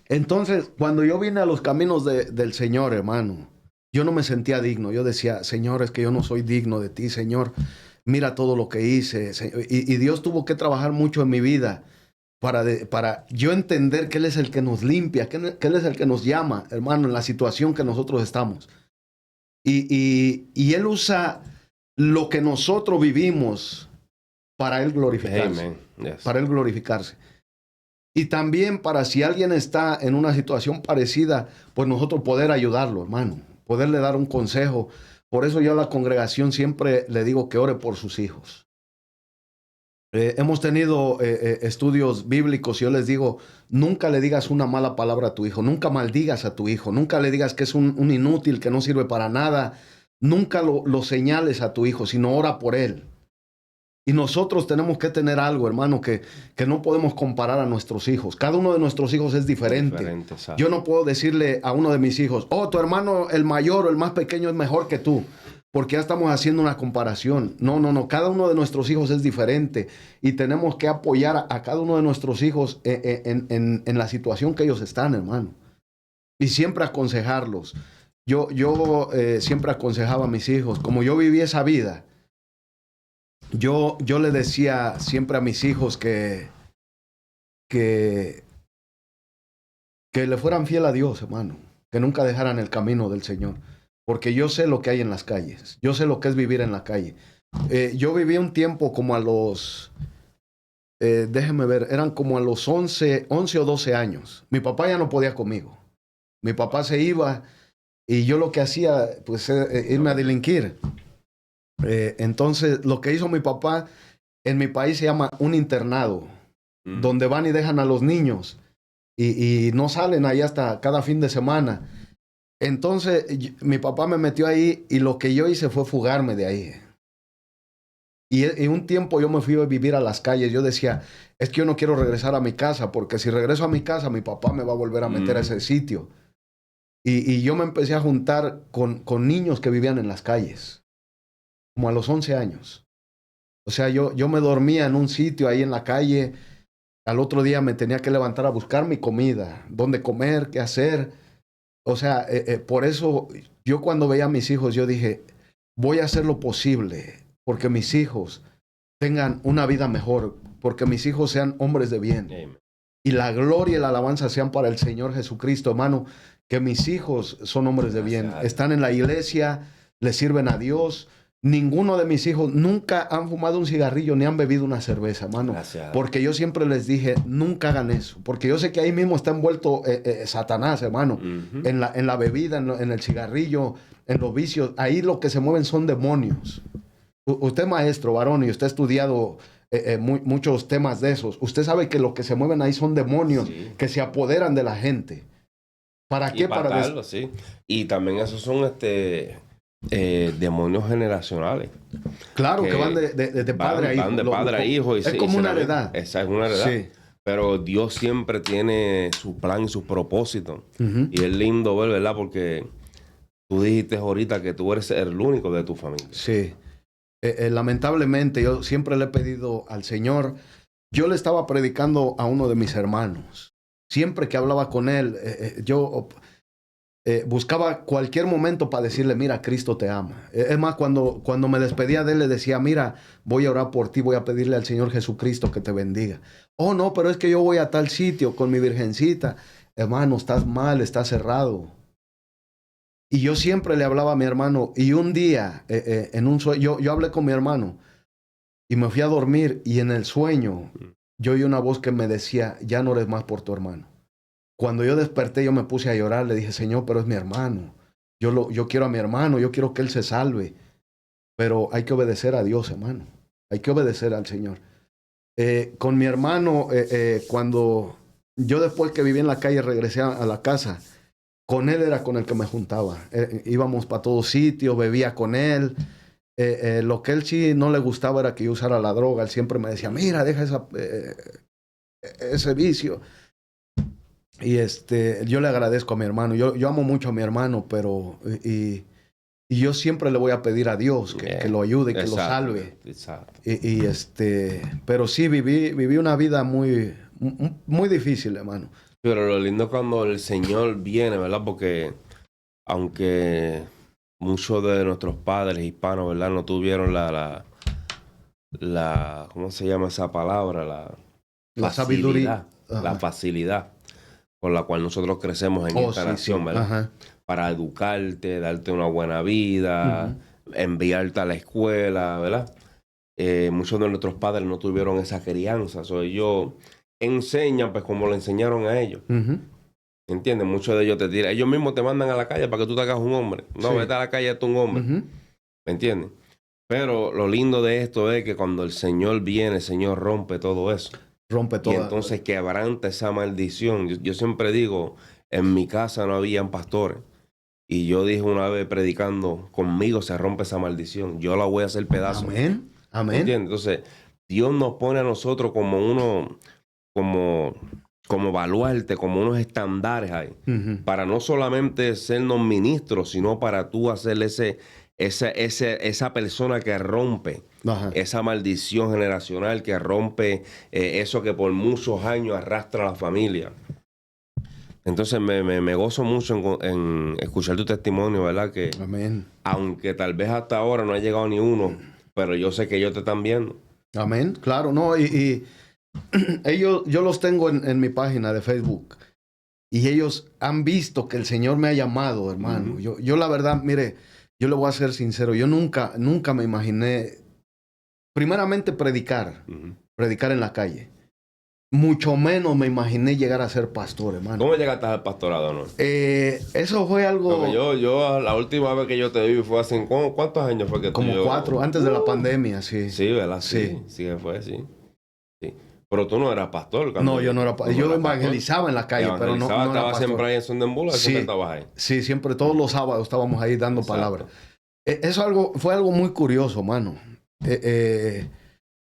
S1: Entonces, cuando yo vine a los caminos del Señor, hermano, yo no me sentía digno. Yo decía, Señor, es que yo no soy digno de ti, Señor. Mira todo lo que hice. Y Dios tuvo que trabajar mucho en mi vida para yo entender que Él es el que nos limpia, que Él es el que nos llama, hermano, en la situación que nosotros estamos. Y Él usa lo que nosotros vivimos para Él glorificarse.
S2: Amen. Yes.
S1: Para Él glorificarse. Y también para si alguien está en una situación parecida, pues nosotros poder ayudarlo, hermano. Poderle dar un consejo. Por eso yo a la congregación siempre le digo que ore por sus hijos. Hemos tenido estudios bíblicos y yo les digo, nunca le digas una mala palabra a tu hijo, nunca maldigas a tu hijo, nunca le digas que es un inútil, que no sirve para nada, nunca lo señales a tu hijo, sino ora por él. Y nosotros tenemos que tener algo, hermano, que no podemos comparar a nuestros hijos. Cada uno de nuestros hijos es diferente. Yo no puedo decirle a uno de mis hijos, oh, tu hermano, el mayor o el más pequeño es mejor que tú, porque ya estamos haciendo una comparación. No, no, no. Cada uno de nuestros hijos es diferente y tenemos que apoyar a cada uno de nuestros hijos en la situación que ellos están, hermano. Y siempre aconsejarlos. Yo siempre aconsejaba a mis hijos, como yo viví esa vida. Yo le decía siempre a mis hijos que le fueran fiel a Dios, hermano. Que nunca dejaran el camino del Señor. Porque yo sé lo que hay en las calles. Yo sé lo que es vivir en la calle. Yo viví un tiempo como a los... déjenme ver, eran como a los 11 o 12 años. Mi papá ya no podía conmigo. Mi papá se iba y yo lo que hacía, pues, irme a delinquir. Entonces, lo que hizo mi papá, en mi país se llama un internado, donde van y dejan a los niños y no salen ahí hasta cada fin de semana. Entonces, mi papá me metió ahí y lo que yo hice fue fugarme de ahí. Y un tiempo yo me fui a vivir a las calles. Yo decía, es que yo no quiero regresar a mi casa, porque si regreso a mi casa, mi papá me va a volver a meter a ese sitio. Y yo me empecé a juntar con niños que vivían en las calles. Como a los 11 años. O sea, yo me dormía en un sitio ahí en la calle. Al otro día me tenía que levantar a buscar mi comida, dónde comer, qué hacer. O sea, por eso yo cuando veía a mis hijos, yo dije, voy a hacer lo posible porque mis hijos tengan una vida mejor, porque mis hijos sean hombres de bien. Amen. Y la gloria y la alabanza sean para el Señor Jesucristo, hermano, que mis hijos son hombres de bien. Están en la iglesia, le sirven a Dios. Ninguno de mis hijos nunca han fumado un cigarrillo ni han bebido una cerveza, hermano. Porque yo siempre les dije, nunca hagan eso. Porque yo sé que ahí mismo está envuelto Satanás, hermano. En la bebida, en el cigarrillo, en los vicios. Ahí lo que se mueven son demonios. Usted es maestro, varón, y usted ha estudiado muchos temas de esos. Usted sabe que lo que se mueven ahí son demonios que se apoderan de la gente. ¿Para qué?
S2: Para sí. Y también esos son demonios generacionales.
S1: Claro, que van de padre a hijo.
S2: Van de padre a hijo.
S1: Es como una heredad.
S2: Esa es una heredad. Sí. Pero Dios siempre tiene su plan y sus propósitos. Y es lindo ver, ¿verdad? Porque tú dijiste ahorita que tú eres el único de tu familia.
S1: Sí. Lamentablemente, yo siempre le he pedido al Señor. Yo le estaba predicando a uno de mis hermanos. Siempre que hablaba con él, yo... buscaba cualquier momento para decirle, mira, Cristo te ama. Es más, cuando me despedía de él, le decía, mira, voy a orar por ti, voy a pedirle al Señor Jesucristo que te bendiga. Oh, no, pero es que yo voy a tal sitio con mi virgencita. Hermano, estás mal, estás cerrado. Y yo siempre le hablaba a mi hermano, y un día, en un sueño, yo hablé con mi hermano, y me fui a dormir, y en el sueño, yo oí una voz que me decía, ya no eres más por tu hermano. Cuando yo desperté, yo me puse a llorar. Le dije, Señor, pero es mi hermano. Yo quiero a mi hermano. Yo quiero que él se salve. Pero hay que obedecer a Dios, hermano. Hay que obedecer al Señor. Con mi hermano, cuando yo después que viví en la calle regresé a la casa, con él era con el que me juntaba. Íbamos para todos sitios, bebía con él. Lo que él sí no le gustaba era que yo usara la droga. Él siempre me decía, mira, deja ese vicio. Y yo le agradezco a mi hermano. Yo amo mucho a mi hermano, pero... Y yo siempre le voy a pedir a Dios que lo ayude, que lo salve.
S2: Exacto.
S1: Pero sí, viví una vida muy, muy difícil, hermano.
S2: Pero lo lindo es cuando el Señor viene, ¿verdad? Porque aunque muchos de nuestros padres hispanos, ¿verdad? No tuvieron la ¿cómo se llama esa palabra?
S1: La sabiduría.
S2: La facilidad con la cual nosotros crecemos en esta nación, ¿verdad? Ajá. Para educarte, darte una buena vida, enviarte a la escuela, ¿verdad? Muchos de nuestros padres no tuvieron esa crianza. Ellos enseñan pues como le enseñaron a ellos. ¿Entiendes? Muchos de ellos te tiran. Ellos mismos te mandan a la calle para que tú te hagas un hombre. No, vete a la calle, tú un hombre. ¿Me entiendes? Pero lo lindo de esto es que cuando el Señor viene, el Señor rompe todo eso.
S1: Rompe todo.
S2: Y entonces quebranta esa maldición. Yo siempre digo, en mi casa no habían pastores. Y yo dije una vez predicando, conmigo se rompe esa maldición. Yo la voy a hacer pedazo.
S1: Amén. Amén.
S2: ¿Entiendes? Entonces, Dios nos pone a nosotros como baluarte, como unos estándares ahí. Para no solamente sernos ministros, sino para tú hacer esa persona que rompe esa maldición generacional, que rompe eso que por muchos años arrastra a la familia. Entonces me gozo mucho en escuchar tu testimonio, ¿verdad? Que
S1: amén.
S2: Aunque tal vez hasta ahora no ha llegado ni uno, pero yo sé que ellos te están viendo.
S1: Amén, claro, no, y ellos, yo los tengo en mi página de Facebook y ellos han visto que el Señor me ha llamado, hermano. Yo la verdad, mire, yo le voy a ser sincero, yo nunca me imaginé, primeramente predicar en la calle. Mucho menos me imaginé llegar a ser pastor, hermano.
S2: ¿Cómo llegaste al pastorado, no?
S1: Eso fue algo...
S2: Porque yo la última vez que yo te vi fue hace... ¿Cuántos años fue que tú?
S1: Como 4, antes de la pandemia, sí.
S2: Sí, ¿verdad? Sí que fue, sí. Pero tú no eras pastor.
S1: No, yo no era pastor. Yo evangelizaba en la calle, pero no era pastor.
S2: ¿Estabas siempre ahí en Sondembula?
S1: Sí,
S2: ¿Siempre estabas ahí?
S1: Sí, siempre, todos los sábados estábamos ahí dando palabras. Eso fue algo muy curioso, mano.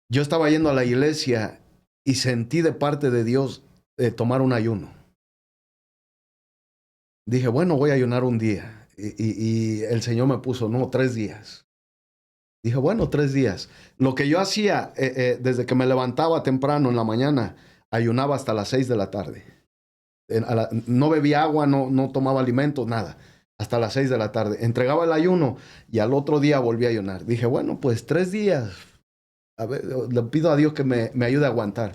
S1: Yo estaba yendo a la iglesia y sentí de parte de Dios tomar un ayuno. Dije, bueno, voy a ayunar un día. Y el Señor me puso, no, 3 días. Dije, bueno, 3 días. Lo que yo hacía, desde que me levantaba temprano en la mañana, ayunaba hasta las 6 de la tarde. No bebía agua, no tomaba alimentos, nada. Hasta las 6 de la tarde. Entregaba el ayuno y al otro día volví a ayunar. Dije, bueno, pues 3 días. A ver, le pido a Dios que me ayude a aguantar.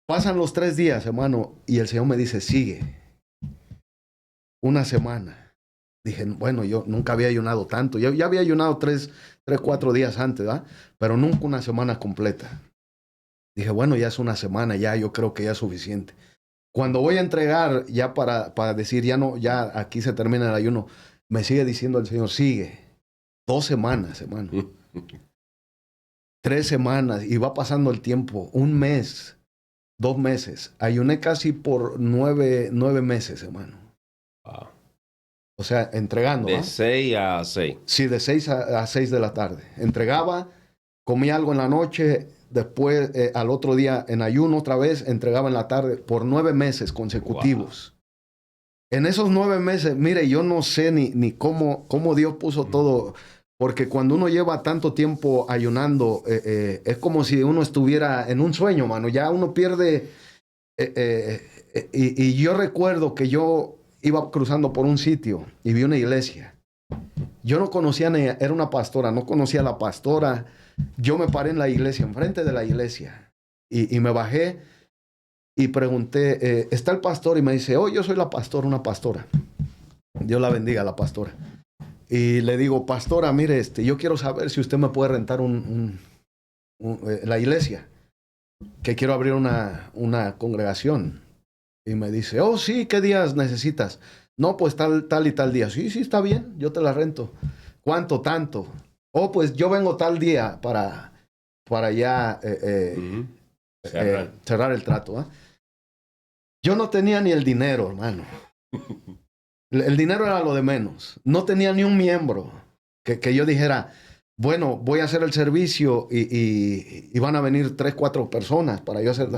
S1: Pasan los 3 días, hermano, y el Señor me dice, sigue. 1 semana. Dije, bueno, yo nunca había ayunado tanto. Yo ya había ayunado 3, 4 días antes, ¿verdad? Pero nunca 1 semana completa. Dije, bueno, ya es 1 semana, ya yo creo que ya es suficiente. Cuando voy a entregar, ya para decir, ya aquí se termina el ayuno, me sigue diciendo el Señor, sigue. 2 semanas, hermano. 3 semanas, y va pasando el tiempo. 1 mes, 2 meses. Ayuné casi por 9 meses, hermano.
S2: Wow.
S1: O sea, entregando.
S2: De 6 a 6.
S1: Sí, de 6 a 6 de la tarde. Entregaba, comía algo en la noche, después al otro día en ayuno otra vez, entregaba en la tarde por 9 meses consecutivos. Wow. En esos 9 meses, mire, yo no sé ni cómo Dios puso todo, porque cuando uno lleva tanto tiempo ayunando, es como si uno estuviera en un sueño, mano. Ya uno pierde... y yo recuerdo que yo iba cruzando por un sitio y vi una iglesia. Yo no conocía, era una pastora, no conocía a la pastora. Yo me paré en la iglesia, enfrente de la iglesia, y me bajé y pregunté, ¿está el pastor? Y me dice, yo soy la pastora, una pastora. Dios la bendiga, la pastora. Y le digo, pastora, mire, yo quiero saber si usted me puede rentar la iglesia, que quiero abrir una congregación. Y me dice, sí, ¿qué días necesitas? No, pues tal y tal día. Sí, está bien, yo te la rento. ¿Cuánto? Tanto. Pues yo vengo tal día para ya cerrar el trato. Yo no tenía ni el dinero, hermano. El dinero era lo de menos. No tenía ni un miembro que yo dijera, bueno, voy a hacer el servicio y van a venir 3, 4 personas para yo hacer...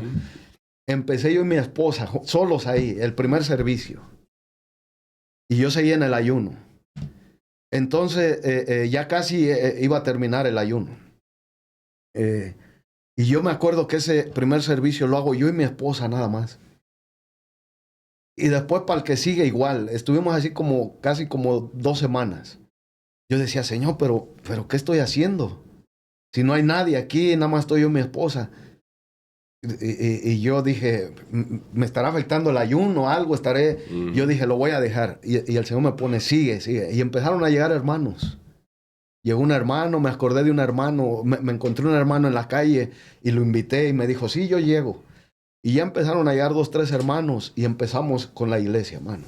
S1: Empecé yo y mi esposa, solos ahí, el primer servicio. Y yo seguía en el ayuno. Entonces, ya casi iba a terminar el ayuno. Y yo me acuerdo que ese primer servicio lo hago yo y mi esposa nada más. Y después para el que sigue igual. Estuvimos así casi como 2 semanas. Yo decía, Señor, pero ¿qué estoy haciendo? Si no hay nadie aquí, nada más estoy yo y mi esposa. Y yo dije, me estará afectando el ayuno, algo estaré. Yo dije, lo voy a dejar. Y el Señor me pone, sigue. Y empezaron a llegar hermanos. Llegó un hermano, me acordé de un hermano, me encontré un hermano en la calle y lo invité y me dijo, sí, yo llego. Y ya empezaron a llegar 2, 3 hermanos y empezamos con la iglesia, hermano.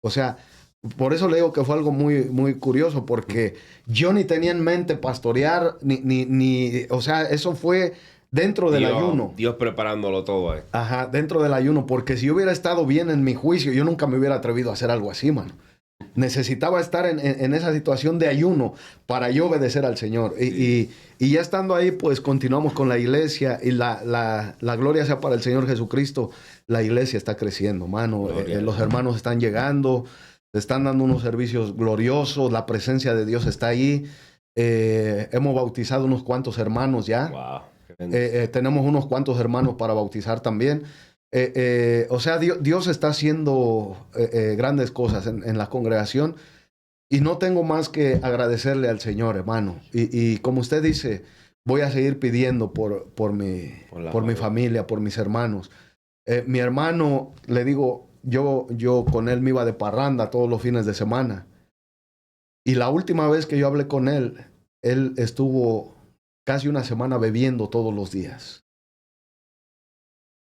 S1: O sea, por eso le digo que fue algo muy, muy curioso, porque yo ni tenía en mente pastorear, o sea, eso fue dentro del ayuno.
S2: Dios preparándolo todo ahí.
S1: Ajá, dentro del ayuno, porque si yo hubiera estado bien en mi juicio, yo nunca me hubiera atrevido a hacer algo así, mano. Necesitaba estar en esa situación de ayuno para yo obedecer al Señor.
S2: Sí.
S1: Y ya estando ahí, pues continuamos con la iglesia y la gloria sea para el Señor Jesucristo. La iglesia está creciendo, mano. Los hermanos están llegando, están dando unos servicios gloriosos, la presencia de Dios está ahí. Hemos bautizado unos cuantos hermanos ya.
S2: Wow.
S1: Tenemos unos cuantos hermanos para bautizar también. O sea, Dios está haciendo grandes cosas en la congregación y no tengo más que agradecerle al Señor, hermano. Y como usted dice, voy a seguir pidiendo por mi familia, por mis hermanos. Mi hermano, le digo, yo con él me iba de parranda todos los fines de semana. Y la última vez que yo hablé con él estuvo casi una semana bebiendo todos los días.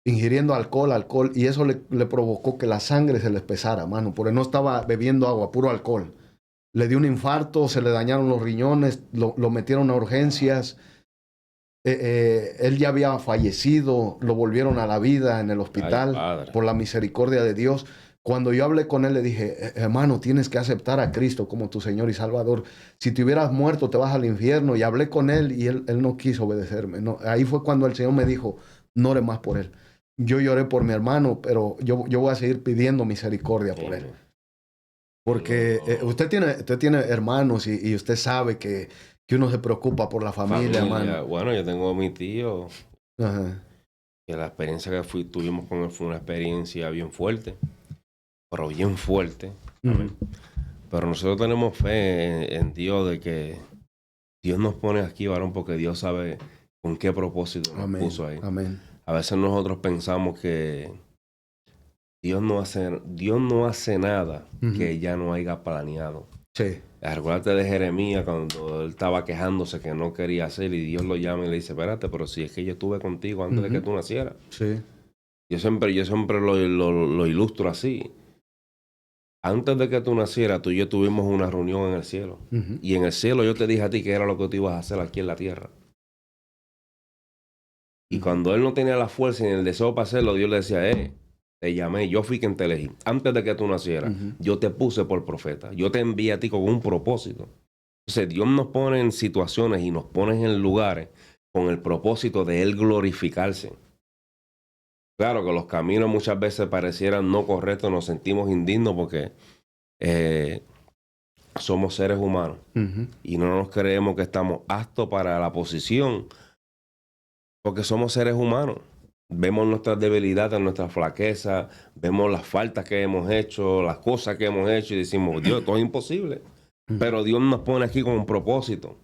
S1: Ingiriendo alcohol, y eso le provocó que la sangre se le espesara, mano, porque no estaba bebiendo agua, puro alcohol. Le dio un infarto, se le dañaron los riñones, lo metieron a urgencias. Él ya había fallecido, lo volvieron a la vida en el hospital por la misericordia de Dios. Cuando yo hablé con él, le dije, hermano, tienes que aceptar a Cristo como tu Señor y Salvador. Si te hubieras muerto, te vas al infierno. Y hablé con él y él no quiso obedecerme. No, ahí fue cuando el Señor me dijo, no ore más por él. Yo lloré por mi hermano, pero yo voy a seguir pidiendo misericordia por él. Porque usted tiene hermanos y usted sabe que uno se preocupa por la familia, hermano.
S2: Bueno, yo tengo a mi tío.
S1: Ajá.
S2: Que la experiencia que tuvimos con él fue una experiencia bien fuerte. Pero bien fuerte.
S1: Uh-huh.
S2: Pero nosotros tenemos fe en Dios de que Dios nos pone aquí, varón, porque Dios sabe con qué propósito nos puso ahí.
S1: Amén.
S2: A veces nosotros pensamos que Dios no hace nada que ya no haya planeado.
S1: Sí.
S2: Acuérdate de Jeremías cuando él estaba quejándose que no quería hacer y Dios lo llama y le dice, espérate, pero si es que yo estuve contigo antes de que tú nacieras.
S1: Sí.
S2: Yo siempre lo ilustro así. Antes de que tú nacieras, tú y yo tuvimos una reunión en el cielo. Y en el cielo yo te dije a ti que era lo que tú ibas a hacer aquí en la tierra. Y cuando él no tenía la fuerza ni el deseo para hacerlo, Dios le decía, te llamé, yo fui quien te elegí. Antes de que tú nacieras, yo te puse por profeta. Yo te envié a ti con un propósito. Entonces Dios nos pone en situaciones y nos pone en lugares con el propósito de Él glorificarse. Claro que los caminos muchas veces parecieran no correctos, nos sentimos indignos porque somos seres humanos y no nos creemos que estamos aptos para la posición porque somos seres humanos. Vemos nuestras debilidades, nuestras flaquezas, vemos las faltas que hemos hecho, las cosas que hemos hecho y decimos, Dios, todo es imposible. Pero Dios nos pone aquí con un propósito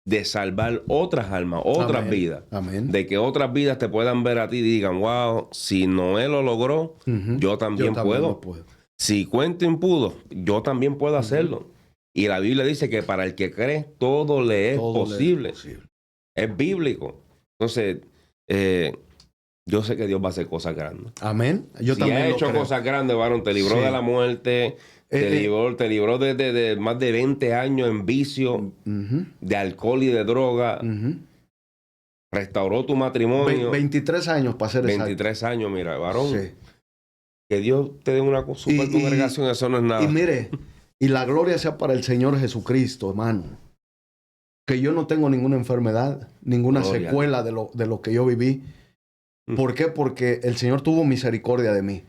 S2: de salvar otras almas, otras vidas.
S1: Amén.
S2: De que otras vidas te puedan ver a ti y digan, wow, si Noé lo logró, yo también puedo. Si Quentin pudo, yo también puedo hacerlo. Y la Biblia dice que para el que cree, todo le es posible. Es bíblico. Entonces, yo sé que Dios va a hacer cosas grandes.
S1: Amén.
S2: Yo también ha hecho cosas grandes, varón. Te libró de la muerte. Te libró de más de 20 años en vicio, de alcohol y de droga. Restauró tu matrimonio.
S1: 23 años para ser exacto.
S2: 23 años, mira, varón. Sí. Que Dios te dé una super congregación, eso no es nada.
S1: Y mire, y la gloria sea para el Señor Jesucristo, hermano. Que yo no tengo ninguna enfermedad, ninguna secuela de lo que yo viví. ¿Por qué? Porque el Señor tuvo misericordia de mí.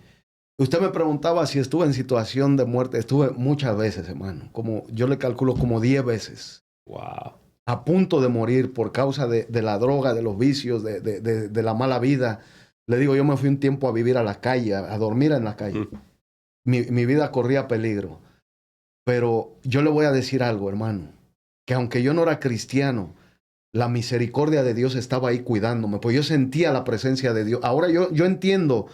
S1: Usted me preguntaba si estuve en situación de muerte. Estuve muchas veces, hermano. Como yo le calculo como 10 veces.
S2: Wow.
S1: A punto de morir por causa de la droga, de los vicios, de la mala vida. Le digo, yo me fui un tiempo a vivir a la calle, a dormir en la calle. Mi vida corría peligro. Pero yo le voy a decir algo, hermano. Que aunque yo no era cristiano, la misericordia de Dios estaba ahí cuidándome. Pues yo sentía la presencia de Dios. Ahora yo entiendo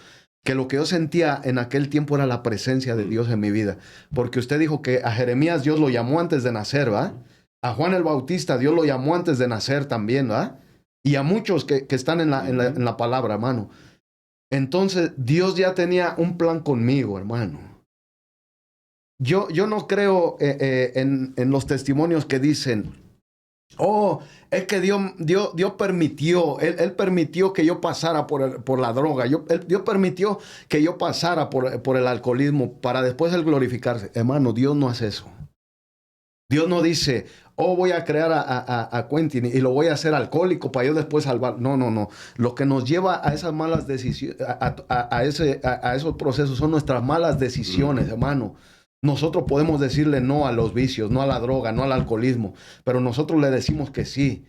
S1: que lo que yo sentía en aquel tiempo era la presencia de Dios en mi vida. Porque usted dijo que a Jeremías Dios lo llamó antes de nacer, ¿va? A Juan el Bautista Dios lo llamó antes de nacer también, ¿va? Y a muchos que están en la palabra, hermano. Entonces Dios ya tenía un plan conmigo, hermano. yo no creo en los testimonios que dicen, oh, es que Dios permitió, él permitió que yo pasara por la droga, Dios permitió que yo pasara por el alcoholismo para después Él glorificarse. Hermano, Dios no hace eso. Dios no dice, oh, voy a crear a Quentin y lo voy a hacer alcohólico para yo después salvar. No, no, no. Lo que nos lleva a esas malas decisiones, a esos procesos son nuestras malas decisiones, hermano. Nosotros podemos decirle no a los vicios, no a la droga, no al alcoholismo, pero nosotros le decimos que sí.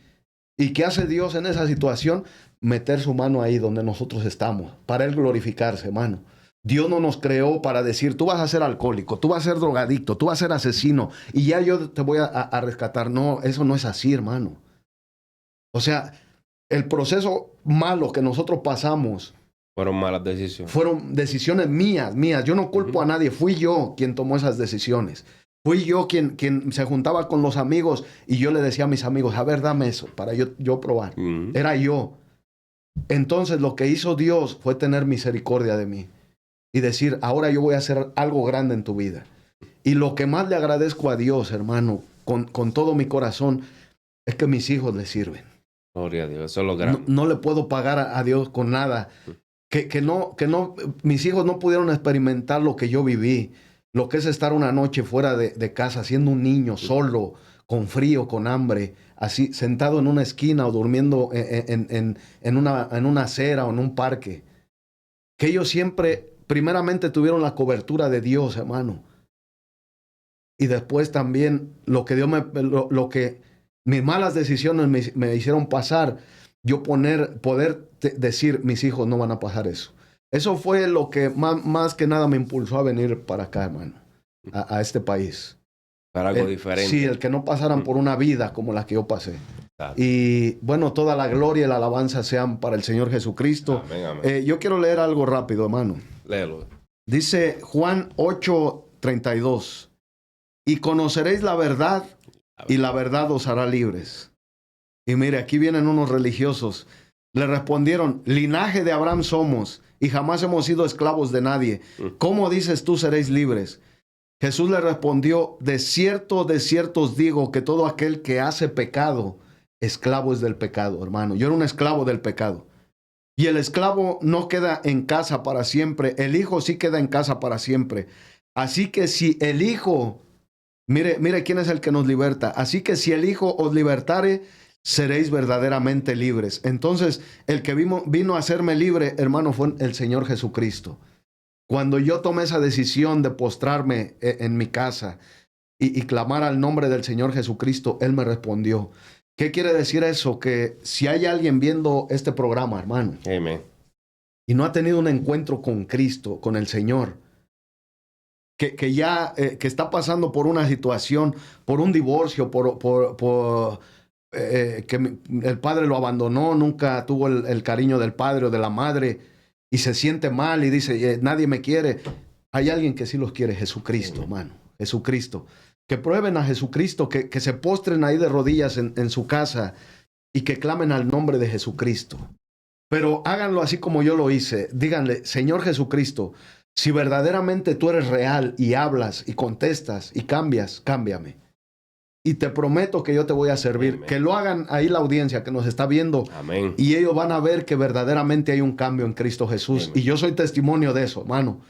S1: ¿Y qué hace Dios en esa situación? Meter su mano ahí donde nosotros estamos, para Él glorificarse, hermano. Dios no nos creó para decir, tú vas a ser alcohólico, tú vas a ser drogadicto, tú vas a ser asesino y ya yo te voy a rescatar. No, eso no es así, hermano. O sea, el proceso malo que nosotros pasamos
S2: fueron malas decisiones.
S1: Fueron decisiones mías. Yo no culpo a nadie. Fui yo quien tomó esas decisiones. Fui yo quien se juntaba con los amigos y yo le decía a mis amigos, a ver, dame eso para yo probar. Era yo. Entonces lo que hizo Dios fue tener misericordia de mí y decir, ahora yo voy a hacer algo grande en tu vida. Y lo que más le agradezco a Dios, hermano, con todo mi corazón, es que mis hijos le sirven.
S2: Gloria a Dios, eso es lo grande.
S1: No le puedo pagar a Dios con nada. Que no, mis hijos no pudieron experimentar lo que yo viví, lo que es estar una noche fuera de casa, siendo un niño, solo, con frío, con hambre, así, sentado en una esquina o durmiendo en una acera o en un parque. Que ellos siempre, primeramente, tuvieron la cobertura de Dios, hermano. Y después también lo que lo que mis malas decisiones me hicieron pasar, yo poder decir, mis hijos no van a pasar eso. Eso fue lo que más que nada me impulsó a venir para acá, hermano, a este país.
S2: Para algo diferente.
S1: Sí, el que no pasaran por una vida como la que yo pasé. Exacto. Y bueno, toda la gloria y la alabanza sean para el Señor Jesucristo.
S2: Amén, amén.
S1: Yo quiero leer algo rápido, hermano.
S2: Léelo.
S1: Dice Juan 8:32. Y conoceréis la verdad y la verdad os hará libres. Y mire, aquí vienen unos religiosos. Le respondieron, linaje de Abraham somos y jamás hemos sido esclavos de nadie. ¿Cómo dices tú seréis libres? Jesús le respondió, de cierto os digo que todo aquel que hace pecado, esclavo es del pecado, hermano. Yo era un esclavo del pecado. Y el esclavo no queda en casa para siempre. El hijo sí queda en casa para siempre. Así que si el hijo, mire quién es el que nos liberta. Así que si el hijo os libertare, seréis verdaderamente libres. Entonces, el que vino a hacerme libre, hermano, fue el Señor Jesucristo. Cuando yo tomé esa decisión de postrarme en mi casa y clamar al nombre del Señor Jesucristo, Él me respondió. ¿Qué quiere decir eso? Que si hay alguien viendo este programa, hermano,
S2: Amen,
S1: y no ha tenido un encuentro con Cristo, con el Señor, que está pasando por una situación, por un divorcio, que el padre lo abandonó, nunca tuvo el cariño del padre o de la madre y se siente mal y dice, nadie me quiere. Hay alguien que sí los quiere, Jesucristo, hermano, Jesucristo. Que prueben a Jesucristo, que se postren ahí de rodillas en su casa y que clamen al nombre de Jesucristo. Pero háganlo así como yo lo hice. Díganle, Señor Jesucristo, si verdaderamente tú eres real y hablas y contestas y cambias, cámbiame. Y te prometo que yo te voy a servir. Amén. Que lo hagan ahí la audiencia que nos está viendo.
S2: Amén.
S1: Y ellos van a ver que verdaderamente hay un cambio en Cristo Jesús. Amén. Y yo soy testimonio de eso, hermano.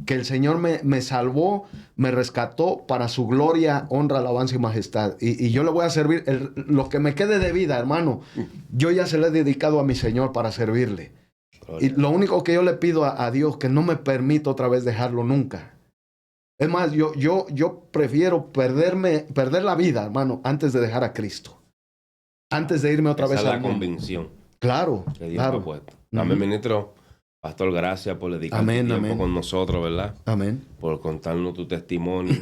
S1: Que el Señor me salvó, me rescató para su gloria, honra, alabanza y majestad. Y yo le voy a servir lo que me quede de vida, hermano. Yo ya se lo he dedicado a mi Señor para servirle. Gloria. Y lo único que yo le pido a Dios, que no me permita otra vez dejarlo nunca. Es más, yo prefiero perder la vida, hermano, antes de dejar a Cristo. Antes de irme otra vez
S2: a la convicción.
S1: Claro,
S2: que Dios
S1: claro.
S2: Ha puesto. Amén, ministro. Pastor, gracias por dedicar tiempo con nosotros, ¿verdad?
S1: Amén.
S2: Por contarnos tu testimonio.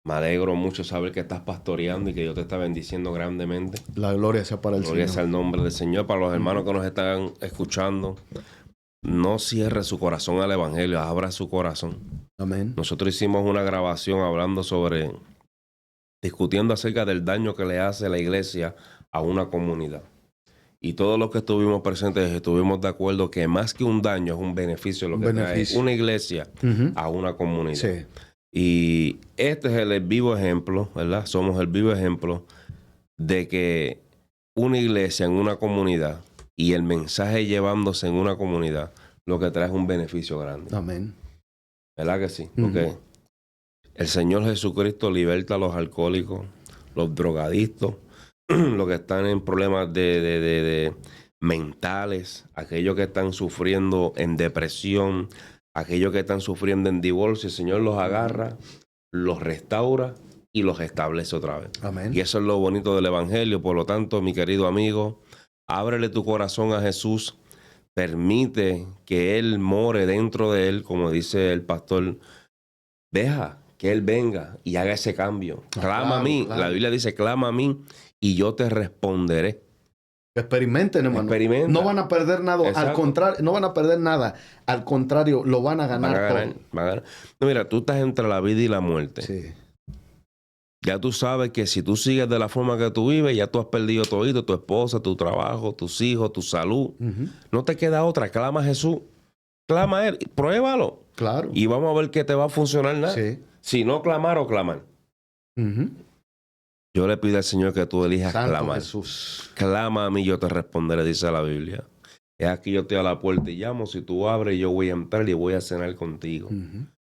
S2: Me alegro mucho saber que estás pastoreando y que Dios te está bendiciendo grandemente.
S1: La gloria sea para el Señor.
S2: Gloria sea el nombre del Señor. Para los hermanos que nos están escuchando, no cierre su corazón al Evangelio, abra su corazón.
S1: Amén.
S2: Nosotros hicimos una grabación hablando discutiendo acerca del daño que le hace la iglesia a una comunidad. Y todos los que estuvimos presentes estuvimos de acuerdo que más que un daño es un beneficio lo que trae una iglesia a una comunidad.
S1: Sí.
S2: Y este es el vivo ejemplo, ¿verdad? Somos el vivo ejemplo de que una iglesia en una comunidad y el mensaje llevándose en una comunidad, lo que trae es un beneficio grande.
S1: Amén.
S2: ¿Verdad que sí? Porque el Señor Jesucristo liberta a los alcohólicos, los drogadictos, los que están en problemas de mentales, aquellos que están sufriendo en depresión, aquellos que están sufriendo en divorcio. El Señor los agarra, los restaura y los establece otra vez.
S1: Amén.
S2: Y eso es lo bonito del Evangelio. Por lo tanto, mi querido amigo, ábrele tu corazón a Jesús. Permite que Él more dentro de él, como dice el pastor. Deja que Él venga y haga ese cambio. Clama a mí. Claro. La Biblia dice, clama a mí y yo te responderé.
S1: Experimenten, hermano.
S2: Experimenta.
S1: No van a perder nada. Exacto. Al contrario, no van a perder nada. Al contrario, lo van a ganar, todo.
S2: No, mira, tú estás entre la vida y la muerte.
S1: Sí.
S2: Ya tú sabes que si tú sigues de la forma que tú vives, ya tú has perdido todo, tu esposa, tu trabajo, tus hijos, tu salud. No te queda otra. Clama a Jesús. Clama a Él. Pruébalo.
S1: Claro.
S2: Y vamos a ver qué te va a funcionar nada.
S1: Sí.
S2: Si no clamar o clamar. Yo le pido al Señor que tú elijas
S1: Santo
S2: clamar.
S1: Jesús.
S2: Clama a mí, yo te responderé, dice la Biblia. Es aquí yo estoy a la puerta y llamo. Si tú abres, yo voy a entrar y voy a cenar contigo.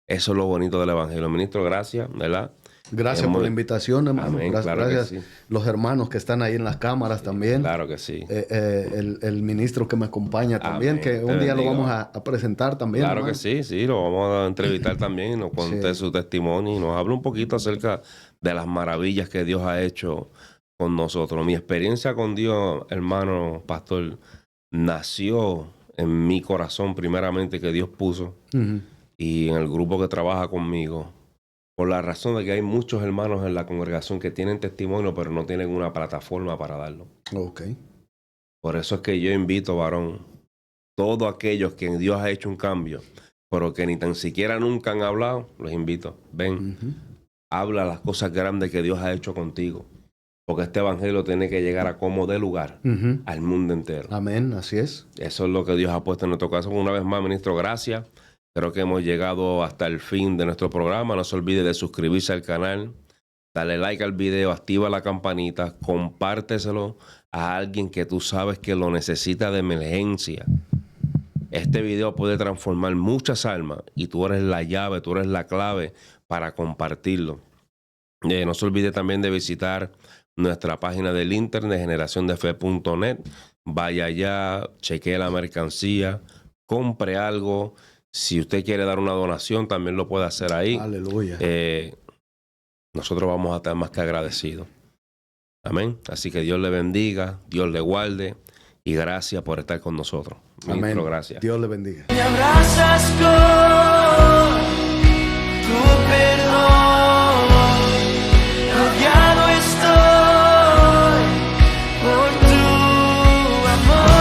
S2: Eso es lo bonito del Evangelio. Ministro, gracias, ¿verdad?
S1: Gracias por la invitación, hermano.
S2: Amén,
S1: gracias.
S2: Sí.
S1: Los hermanos que están ahí en las cámaras también.
S2: Claro que sí.
S1: El ministro que me acompaña también, que un día lo vamos a presentar también.
S2: Claro, hermano. Que sí, lo vamos a entrevistar también y nos cuente su testimonio y nos hable un poquito acerca de las maravillas que Dios ha hecho con nosotros. Mi experiencia con Dios, hermano pastor, nació en mi corazón primeramente que Dios puso y en el grupo que trabaja conmigo. Por la razón de que hay muchos hermanos en la congregación que tienen testimonio, pero no tienen una plataforma para darlo.
S1: Ok.
S2: Por eso es que yo invito, varón, todos aquellos que en Dios ha hecho un cambio, pero que ni tan siquiera nunca han hablado, los invito. Ven, habla las cosas grandes que Dios ha hecho contigo. Porque este evangelio tiene que llegar a como de lugar al mundo entero.
S1: Amén, así es.
S2: Eso es lo que Dios ha puesto en nuestro corazón. Una vez más, ministro, gracias. Creo que hemos llegado hasta el fin de nuestro programa. No se olvide de suscribirse al canal, dale like al video, activa la campanita, compárteselo a alguien que tú sabes que lo necesita de emergencia. Este video puede transformar muchas almas y tú eres la llave, tú eres la clave para compartirlo. No se olvide también de visitar nuestra página del internet, generaciondefe.net. Vaya allá, chequee la mercancía, compre algo. Si usted quiere dar una donación, también lo puede hacer ahí.
S1: Aleluya.
S2: Nosotros vamos a estar más que agradecidos. Amén. Así que Dios le bendiga, Dios le guarde y gracias por estar con nosotros.
S1: Amén.
S2: Ministro, gracias.
S1: Dios le bendiga.
S3: Me abrazas con tu perdón. Rodeado estoy por tu amor.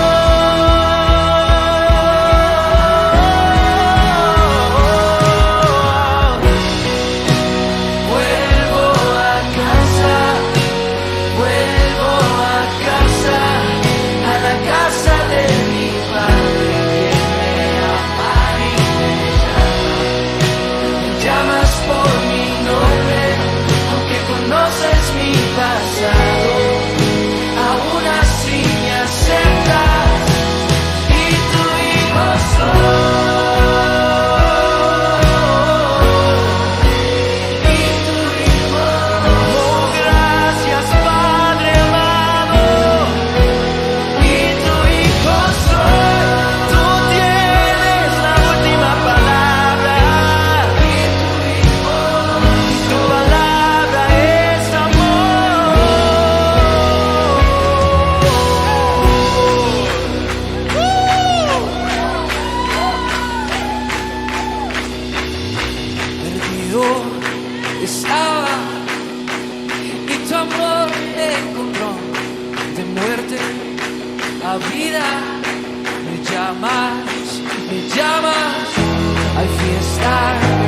S3: Estaba y tu amor me encontró. De muerte a vida me llamas, al fiesta.